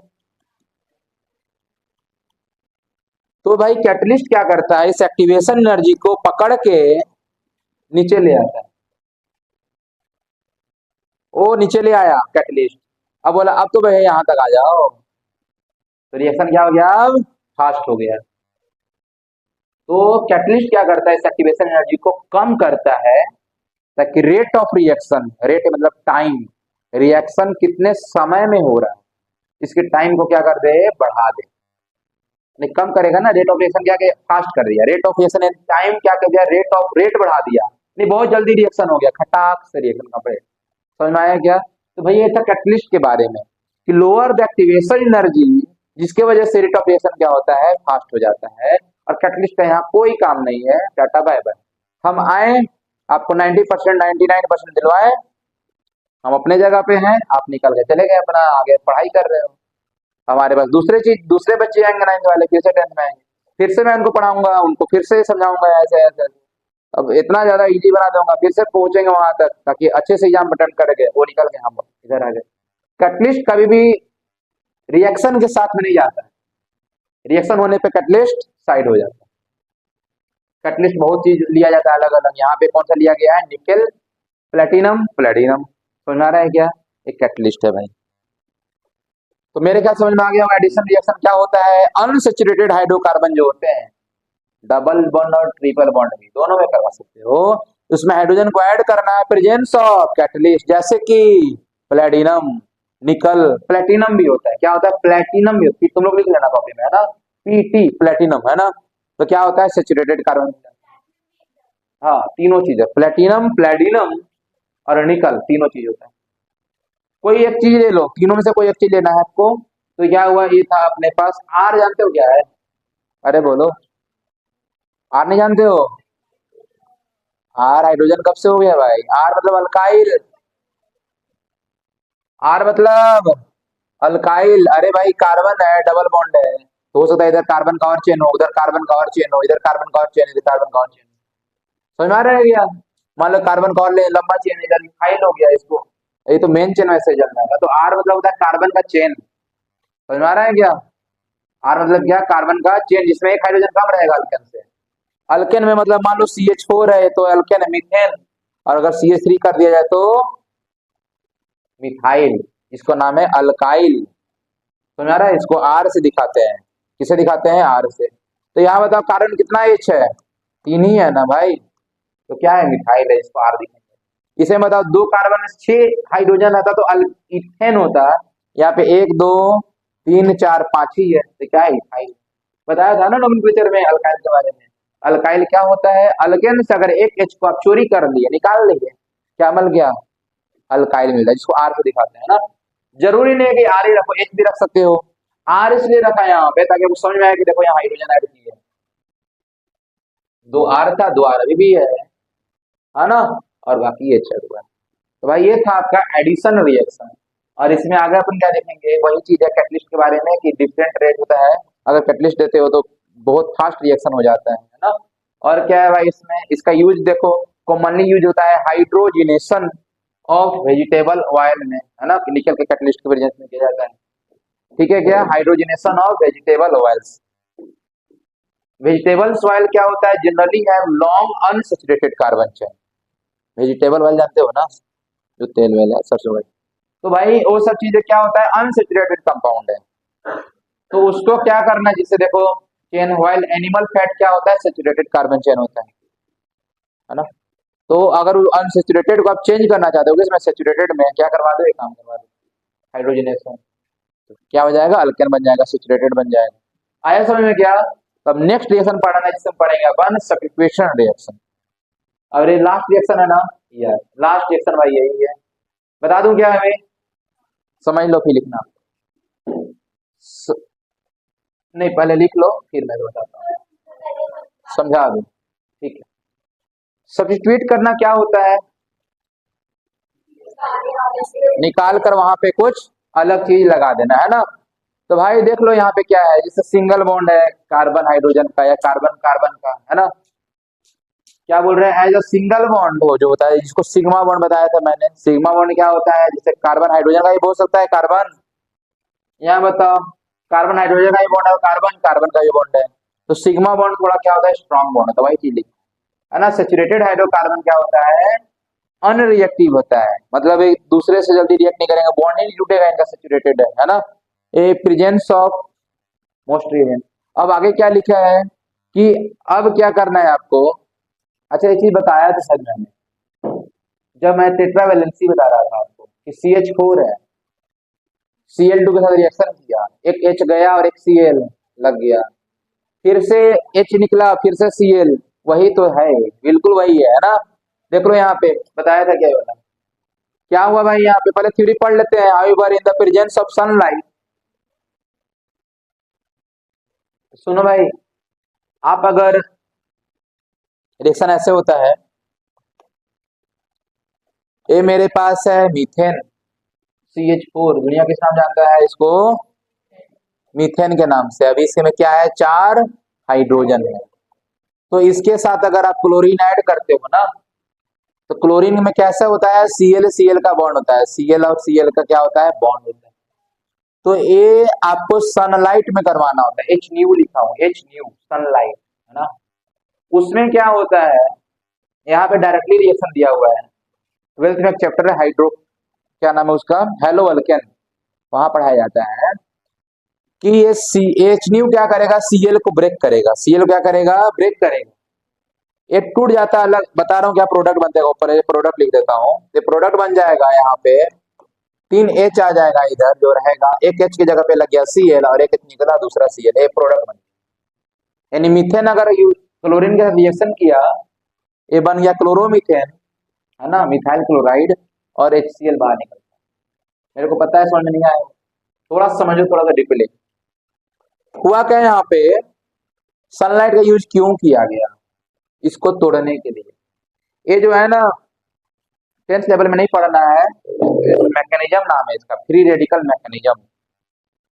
तो भाई कैटलिस्ट क्या करता है, इस एक्टिवेशन एनर्जी को पकड़ के नीचे ले आता है। वो नीचे ले आया कैटलिस्ट, अब बोला अब तो भैया यहां तक आ जाओ, तो रिएक्शन क्या हो गया, अब फास्ट हो गया। तो कैटलिस्ट क्या करता है, इस एक्टिवेशन एनर्जी को कम करता है, ताकि रेट ऑफ रिएक्शन, रेट मतलब टाइम, रिएक्शन कितने समय में हो रहा है, इसके टाइम को क्या कर दे, बढ़ा दे। नहीं कम करेगा ना, रेट ऑफ रिएक्शन क्या फास्ट कर दिया, रेट ऑफ रिएक्शन टाइम क्या कर दिया, रेट बढ़ा दिया, नहीं बहुत जल्दी रिएक्शन हो गया, खटाक से रिएक्शन का बढ़े। समझ में आया क्या? तो भाई ये था कैटलिस्ट के बारे में, कि लोअर द एक्टिवेशन एनर्जी, जिसके वजह से रेट ऑफ रिएक्शन क्या होता है, फास्ट हो जाता है। और कैटलिस्ट का यहाँ कोई काम नहीं है। Tata bye bye. हम आए, आपको 90% 99% दिलवाए, हम अपने जगह पे हैं, आप निकल के चले गए अपना आगे पढ़ाई कर रहे हो। हमारे पास दूसरे बच्चे आएंगे 9th वाले, फिर से 10th में आएंगे, फिर से मैं उनको पढ़ाऊंगा, उनको फिर से समझाऊंगा ऐसे ऐसे। अब इतना ज्यादा इजी बना दूंगा, फिर से पहुंचेंगे वहां तक, ताकि अच्छे से एग्जाम अटेंड करेंगे, वो निकल के हम इधर आ गए। कैटलिस्ट कभी भी रिएक्शन के साथ में नहीं जाता है, रिएक्शन होने पे कैटलिस्ट साइड हो जाता है। कैटलिस्ट बहुत चीज लिया जाता है अलग अलग, यहाँ पे कौन सा लिया गया है, निकेल प्लेटिनम प्लेटिनम, समझ में आ रहा है क्या? एक कैटलिस्ट है भाई। तो मेरे ख्याल समझ में आ गया एडिशन रिएक्शन क्या होता है। अनसैचुरेटेड हाइड्रोकार्बन जो होते हैं, डबल बॉन्ड और ट्रिपल बॉन्ड भी दोनों में करवा सकते हो, उसमें हाइड्रोजन को ऐड करना है प्रेजेंस ऑफ कैटलिस्ट, जैसे कि प्लेटिनम, निकल, प्लेटिनम भी होता है, क्या होता है, प्लेटिनम भी होता है, तुम लोग लिख लेना कॉपी में, है ना, पीटी प्लेटिनम, है ना? तो क्या होता है, सैचुरेटेड कार्बन। हाँ तीनों चीज है, प्लेटिनम प्लेटिनम और निकल, तीनों चीज होता है। कोई एक चीज ले लो, तीनों में से कोई एक चीज लेना है आपको। तो क्या हुआ, ये था अपने पास आर, जानते हो क्या है? अरे बोलो, आर नहीं जानते हो? आर हाइड्रोजन कब से हो गया भाई? आर मतलब अल्काइल, आर मतलब अल्काइल। अरे भाई कार्बन है, डबल बॉन्ड है, तो हो सकता है इधर कार्बन का और चेन हो, उधर कार्बन का और चेन हो, इधर कार्बन का और चेन, इधर कार्बन का और चेन। समझ में आ रहा है क्या? मान लो कार्बन का और लंबा चेन है, इधर फाइल हो गया इसको, ये तो मेन चेन वैसे चलना है, तो आर मतलब होता है कार्बन का चेन। समझ में आ रहा है क्या? आर मतलब क्या, कार्बन का चेन, जिसमें एक हाइड्रोजन कम रहेगा अल्केन से। अल्केन में मतलब मान लो CH4 है तो अल्केन है मीथेन, और अगर CH3 कर दिया जाए तो मिथाइल, इसको नाम है अल्काइल। समझ आ रहा है? इसको आर से दिखाते हैं, किसे दिखाते हैं, आर से। तो यहाँ बताओ कार्बन कितना एच है, 3 ही है ना भाई, तो क्या है, मिथाइल है, इसको आर दिखेंगे। इसे बताओ दो कार्बन में 6 हाइड्रोजन रहता तो इथेन होता, यहाँ पे 1 2 3 4 5 ही है, तो क्या है, इथाइल। बताया था ना नोमेनक्लेचर में अल्काइल के बारे में। अल्काइल क्या होता है, अल्केन से अगर एक एच को आप चोरी कर लिए, निकाल लिए, क्या मिल गया, अल्काइल मिल जाए, जिसको आर से दिखाते हैं ना। जरूरी नहीं है कि आर ही रखो, एच भी रख सकते हो। आर इसलिए रखा यहाँ पे ताकि आपको समझ में आए कि देखो यहाँ हाइड्रोजन ऐड की है, 2 आर था, 2 आर अभी भी है ना, और बाकी एच है 2 है। तो भाई ये था आपका एडिशन रिएक्शन। और इसमें आगे अपन क्या देखेंगे, वही चीज है कैटलिस्ट के बारे में, कि डिफरेंट रेट होता है, अगर कैटलिस्ट देते हो तो बहुत फास्ट रिएक्शन हो जाता है ना। और क्या है भाई, इसमें इसका यूज देखो, कॉमनली यूज होता है हाइड्रोजिनेशन, ऑफ वेजिटेबल ऑयल में, है ना, निकल के कैटलिस्ट के प्रेजेंस में किया जाता है। ठीक है, क्या hydrogenation of vegetable oils. Vegetables oil क्या होता है, जनरली है long unsaturated carbon chain. Vegetable oil जानते हो ना, जो तेल वेल है, सरसों ऑयल। तो भाई वो सब चीजें क्या होता है, अनसैचुरेटेड कंपाउंड है। तो उसको क्या करना है, जिससे देखो चेन ऑयल एनिमल फैट क्या होता है, सैचुरेटेड कार्बन चेन होता है ना। तो अगर अनसैचुरेटेड को आप चेंज करना चाहते हो इसमें सैचुरेटेड में, क्या करवा दो, एक काम करवा दो, हाइड्रोजनेशन। तो क्या हो जाएगा, अल्केन बन जाएगा, सैचुरेटेड बन जाएगा। आया समझ में क्या। अब नेक्स्ट रिएक्शन पढ़ना है, जिससे हम पढ़ेंगे वन सब्स्टिट्यूशन रिएक्शन। और ये लास्ट रिएक्शन है ना, यार लास्ट रिएक्शन भाई यही है। बता दूं क्या है, समझ लो फिर लिखना। स... नहीं, पहले लिख लो फिर मैं बताता हूँ, समझा दूं। ठीक है, सब्स्टिट्यूट करना क्या होता है, निकाल कर वहां पे कुछ अलग चीज लगा देना, है ना। तो भाई देख लो यहाँ पे क्या है, जैसे सिंगल बॉन्ड है कार्बन हाइड्रोजन का या कार्बन कार्बन का, है ना। क्या बोल रहे हैं, एज अ सिंगल बॉन्ड हो जो होता है, जिसको सिग्मा बॉन्ड बताया था मैंने। सिग्मा बॉन्ड क्या होता है, जैसे कार्बन हाइड्रोजन का ही हो सकता है कार्बन, यहाँ बताओ, कार्बन हाइड्रोजन का ही बॉन्ड है, कार्बन कार्बन का ही बॉन्ड है। तो सिग्मा बॉन्ड थोड़ा क्या होता है, स्ट्रॉन्ग बॉन्ड, तो वही चीज लिखो, है ना। सेचुरेटेड हाइड्रोकार्बन क्या होता है, अनरिएक्टिव होता है, मतलब एक दूसरे से जल्दी रिएक्ट नहीं करेंगे, बॉन्ड ही नहीं टूटेगा इनका, सेचुरेटेड है ना। ए प्रेजेंस ऑफ मोस्ट रिएजेंट। अब आगे क्या लिखा है कि अब क्या करना है आपको। अच्छा एक चीज बताया था सर मैंने, जब मैं टेट्रावैलेंसी बता रहा था आपको कि CH4 है, Cl2 के साथ रिएक्शन किया, एक H गया और एक Cl लग गया, फिर से H निकला, फिर से Cl, वही तो है, बिल्कुल वही है ना। देख लो यहाँ पे बताया था क्या वाला, क्या हुआ भाई, यहाँ पे पहले थ्योरी पढ़ लेते हैं। However in the presence of sunlight, सुनो भाई, आप अगर रिएक्शन ऐसे होता है, ये मेरे पास है मीथेन CH4, दुनिया किस नाम जानता है इसको, मीथेन के नाम से। अभी इसके में क्या है, 4 हाइड्रोजन है। तो इसके साथ अगर आप क्लोरीन ऐड करते हो ना, तो क्लोरीन में कैसा होता है, Cl Cl का बॉन्ड होता है, Cl और Cl का क्या होता है, बॉन्ड होता है। तो ये आपको सनलाइट में करवाना होता है, एच न्यू लिखा हूं, एच न्यू सनलाइट, है ना। उसमें क्या होता है, यहाँ पे डायरेक्टली रिएक्शन दिया हुआ है, 12th में एक चैप्टर है हाइड्रो, क्या नाम है उसका, हेलो अल्केन, वहां पढ़ाया जाता है कि ये एच न्यू क्या करेगा, Cl को ब्रेक करेगा, Cl क्या करेगा, ब्रेक करेगा, ये टूट जाता है अलग, बता रहा हूँ क्या प्रोडक्ट बनता है, ऊपर प्रोडक्ट लिख देता हूँ, ये प्रोडक्ट बन जाएगा, यहाँ पे 3H आ जाएगा, इधर जो रहेगा, एक H की जगह पे लग गया Cl और एक H निकला दूसरा Cl, ये प्रोडक्ट बन गया। यानी मीथेन अगर क्लोरीन के साथ रिएक्शन किया, ये बन गया क्लोरोमीथेन, है ना, मिथाइल क्लोराइड, और HCl बाहर निकलता है। मेरे को पता है समझ में नहीं आया, थोड़ा समझो, थोड़ा सा डीपली। हुआ क्या यहाँ पे, सनलाइट का यूज क्यों किया गया, इसको तोड़ने के लिए। ये जो है ना 10th लेवल में नहीं पढ़ना है, मैकेनिज्म नाम है इसका, फ्री रेडिकल मैकेनिज्म।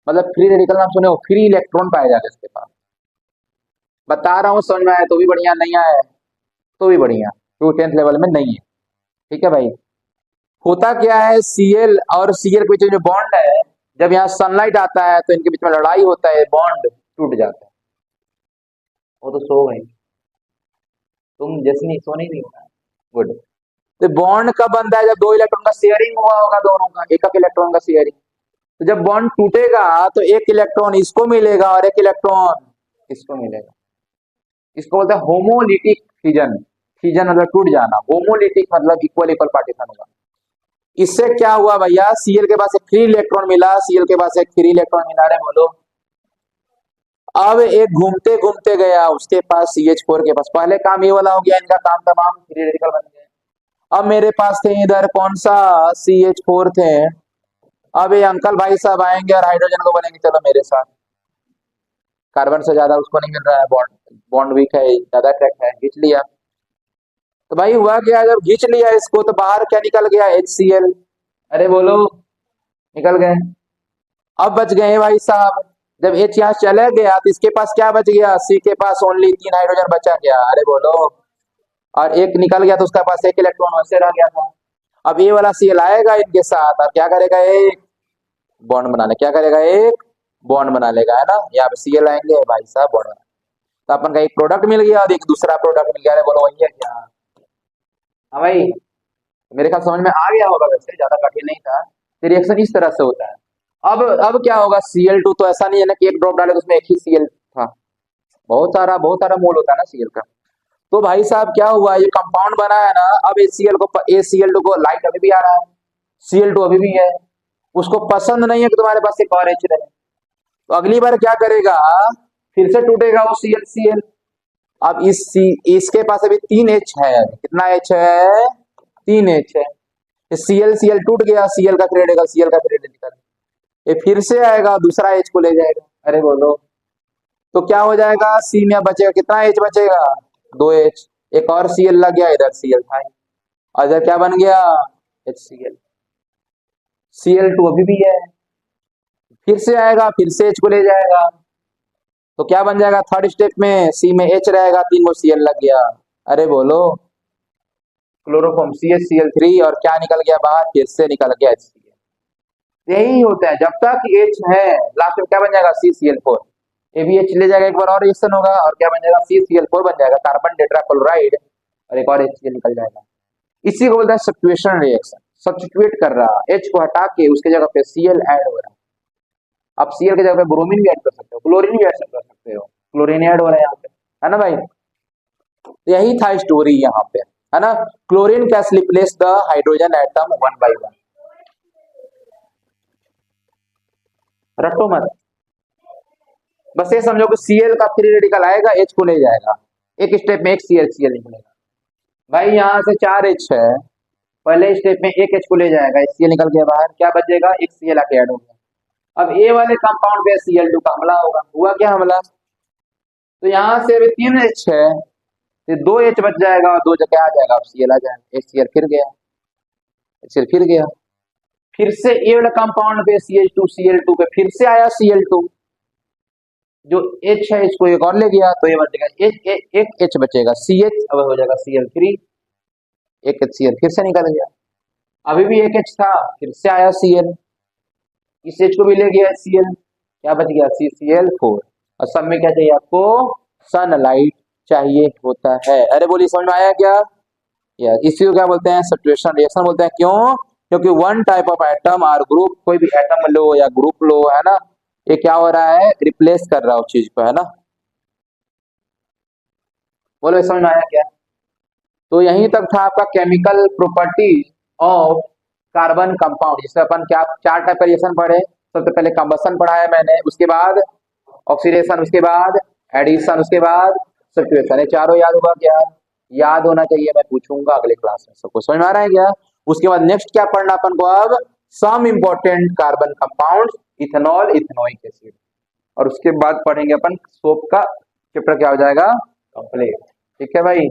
मतलब फ्री रेडिकल नाम सुने हो, फ्री इलेक्ट्रॉन पाए जाते इसके पास। बता रहा हूँ, समझ में आया तो भी बढ़िया, नहीं आया तो भी बढ़िया, क्योंकि 10th लेवल में नहीं है। ठीक है भाई, होता क्या है, Cl और Cl के बीच जो बॉन्ड है, जब यहाँ सनलाइट आता है तो इनके बीच में लड़ाई होता है, बॉन्ड टूट जाता है। वो तो सो गई तुम, जैसे सो नहीं रही हो ना, गुड। तो बॉन्ड कब बनता है, जब 2 इलेक्ट्रॉन का शेयरिंग हुआ होगा, दोनों का एक एक इलेक्ट्रॉन का शेयरिंग। तो जब बॉन्ड टूटेगा तो एक इलेक्ट्रॉन इसको मिलेगा और एक इलेक्ट्रॉन इसको मिलेगा, इसको बोलते हैं होमोलिटिक फिजन। फिजन मतलब टूट जाना, होमोलिटिक मतलब इक्वल इक्वल पार्टीशन होगा। इससे क्या हुआ भैया, Cl के पास एक फ्री इलेक्ट्रॉन मिला, Cl के पास एक फ्री इलेक्ट्रॉन मिला, रहे बोलो। अब एक घूमते घूमते गया उसके पास CH4 के पास, पहले काम ये वाला हो गया, इनका काम तमाम फ्री रेडिकल बन गए। अब मेरे पास थे इधर कौन सा, CH4 थे। अब ये अंकल भाई साहब आएंगे और हाइड्रोजन को बोलेंगे चलो मेरे साथ, कार्बन से ज्यादा उसको नहीं मिल रहा है, बॉन्ड बॉन्ड वीक है, ज्यादा ट्रैक है, खींच लिया। तो भाई हुआ क्या, जब खींच लिया इसको तो बाहर क्या निकल गया, HCl। अरे बोलो, निकल गए। अब बच गए भाई साहब, जब H यहाँ चले गया तो इसके पास क्या बच गया, C के पास ओनली 3 हाइड्रोजन बचा गया, अरे बोलो। और एक निकल गया तो उसका पास एक इलेक्ट्रॉन वैसे रह गया था। अब ये वाला Cl आएगा इनके साथ और क्या करेगा, एक बॉन्ड बना ले, क्या करेगा, एक बॉन्ड बना लेगा, है ना। यहाँ पे Cl आएंगे भाई साहब बॉन्ड बना, तो अपन का एक प्रोडक्ट मिल गया और एक दूसरा प्रोडक्ट मिल गया। अरे बोलो वही है क्या? हाँ भाई, मेरे ख्याल समझ में आ गया होगा, वैसे ज्यादा कठिन नहीं था। तो रिएक्शन इस तरह से होता है। अब क्या होगा, Cl2 तो ऐसा नहीं है ना कि एक ड्रॉप डाले तो उसमें एक ही Cl था, बहुत सारा मोल होता है ना Cl का। तो भाई साहब क्या हुआ, ये कंपाउंड बना है ना, अब ACl2 को लाइट अभी भी आ रहा है, Cl2 अभी भी है, उसको पसंद नहीं है कि तुम्हारे पास एक और H रहे। तो अगली बार क्या करेगा, फिर से टूटेगा वो Cl। अब इसके पास अभी 3H है, कितना H है, 3H है। Cl टूट गया, Cl का पीरियड निकल, ये फिर से आएगा दूसरा H को ले जाएगा। अरे बोलो, तो क्या हो जाएगा, C में बचेगा कितना H बचेगा, 2H, एक और Cl लग गया, इधर Cl था, और इधर क्या बन गया, HCl। Cl2 अभी भी है, फिर से आएगा, फिर से H को ले जाएगा, तो क्या बन जाएगा, थर्ड स्टेप में C में H रहेगा, 3 को Cl लग गया। अरे बोलो, क्लोरोफॉर्म CH Cl3, और क्या निकल गया बाहर, फिर से निकल गया HCl। यही होता है, जब तक H है लास्ट में क्या बन जाएगा, CCl4, ये भी H ले जाएगा, एक बार और रिएक्शन होगा और क्या बन जाएगा, CCl4 बन जाएगा, कार्बन टेट्राक्लोराइड, और एक और HCl निकल जाएगा। इसी को बोलते हैं सब्स्टिट्यूशन रिएक्शन, सब्स्टिट्यूट कर रहा, H को हटा के उसके जगह पे Cl ऐड हो रहा है। आप Cl की जगह पे ब्रोमीन भी ऐड कर सकते हो, क्लोरीन भी ऐड कर सकते हो, क्लोरीन ऐड हो रहा है यहाँ पे, है ना भाई। तो यही था स्टोरी यहाँ पे, है ना। Chlorine can replace the hydrogen atom 1 by 1, रटो मत, बस ये समझो कि Cl का फ्री रेडिकल आएगा, H को ले जाएगा, एक स्टेप में एक Cl निकलेगा। भाई यहाँ से 4H है, पहले स्टेप में एक H को ले जाएगा, Cl निकल के बाहर, क्या बचेगा, एक Cl आके ऐड हो गया। अब ए वाले कंपाउंड पे Cl2 का हमला होगा, हुआ क्या हमला, तो यहाँ से अभी 3H है, तो 2H बच जाएगा और 2 जगह आ जाएगा, अब Cl आ जाएगा, HCl फिर गया, HCl फिर गया, फिर से ए वाला कंपाउंड पे CH2Cl2 पे फिर से आया Cl2, जो H है इसको एक और ले गया, तो ये बचेगा एक H बचेगा, CH अब हो जाएगा Cl3, एक HCl फिर से निकल गया, अभी भी एक H था, फिर से आया Cl, इस H को भी ले गया Cl, क्या बच गया, CCl4, और सब में क्या चाहिए आपको, सनलाइट चाहिए होता है। अरे बोलिए, समझ में आया क्या, यार इसी को क्या बोलते हैं, सब्स्टिट्यूशन रिएक्शन बोलते हैं। क्यों, क्योंकि वन टाइप ऑफ एटम और ग्रुप, कोई भी एटम लो या ग्रुप लो, है ना, ये क्या हो रहा है, रिप्लेस कर रहा है उस चीज को, है ना। बोलो समझ में आया क्या। तो यहीं तक था आपका chemical property of carbon compound, जिसमें अपन क्या 4 टाइप का रिएक्शन पढ़े। सबसे पहले कंबसन पढ़ाया मैंने, उसके बाद ऑक्सीडेशन, उसके बाद एडिशन, उसके बाद सब्स्टिट्यूशन, ये चारों याद होगा क्या, याद होना चाहिए, मैं पूछूंगा अगले क्लास में, सबको समझ में आ रहा है क्या। उसके बाद नेक्स्ट क्या पढ़ना अपन को, अब some important carbon compound, ethanol, ethanoic acid, और उसके बाद पढ़ेंगे अपन सोप का चैप्टर, क्या हो जाएगा कंप्लीट। ठीक है भाई।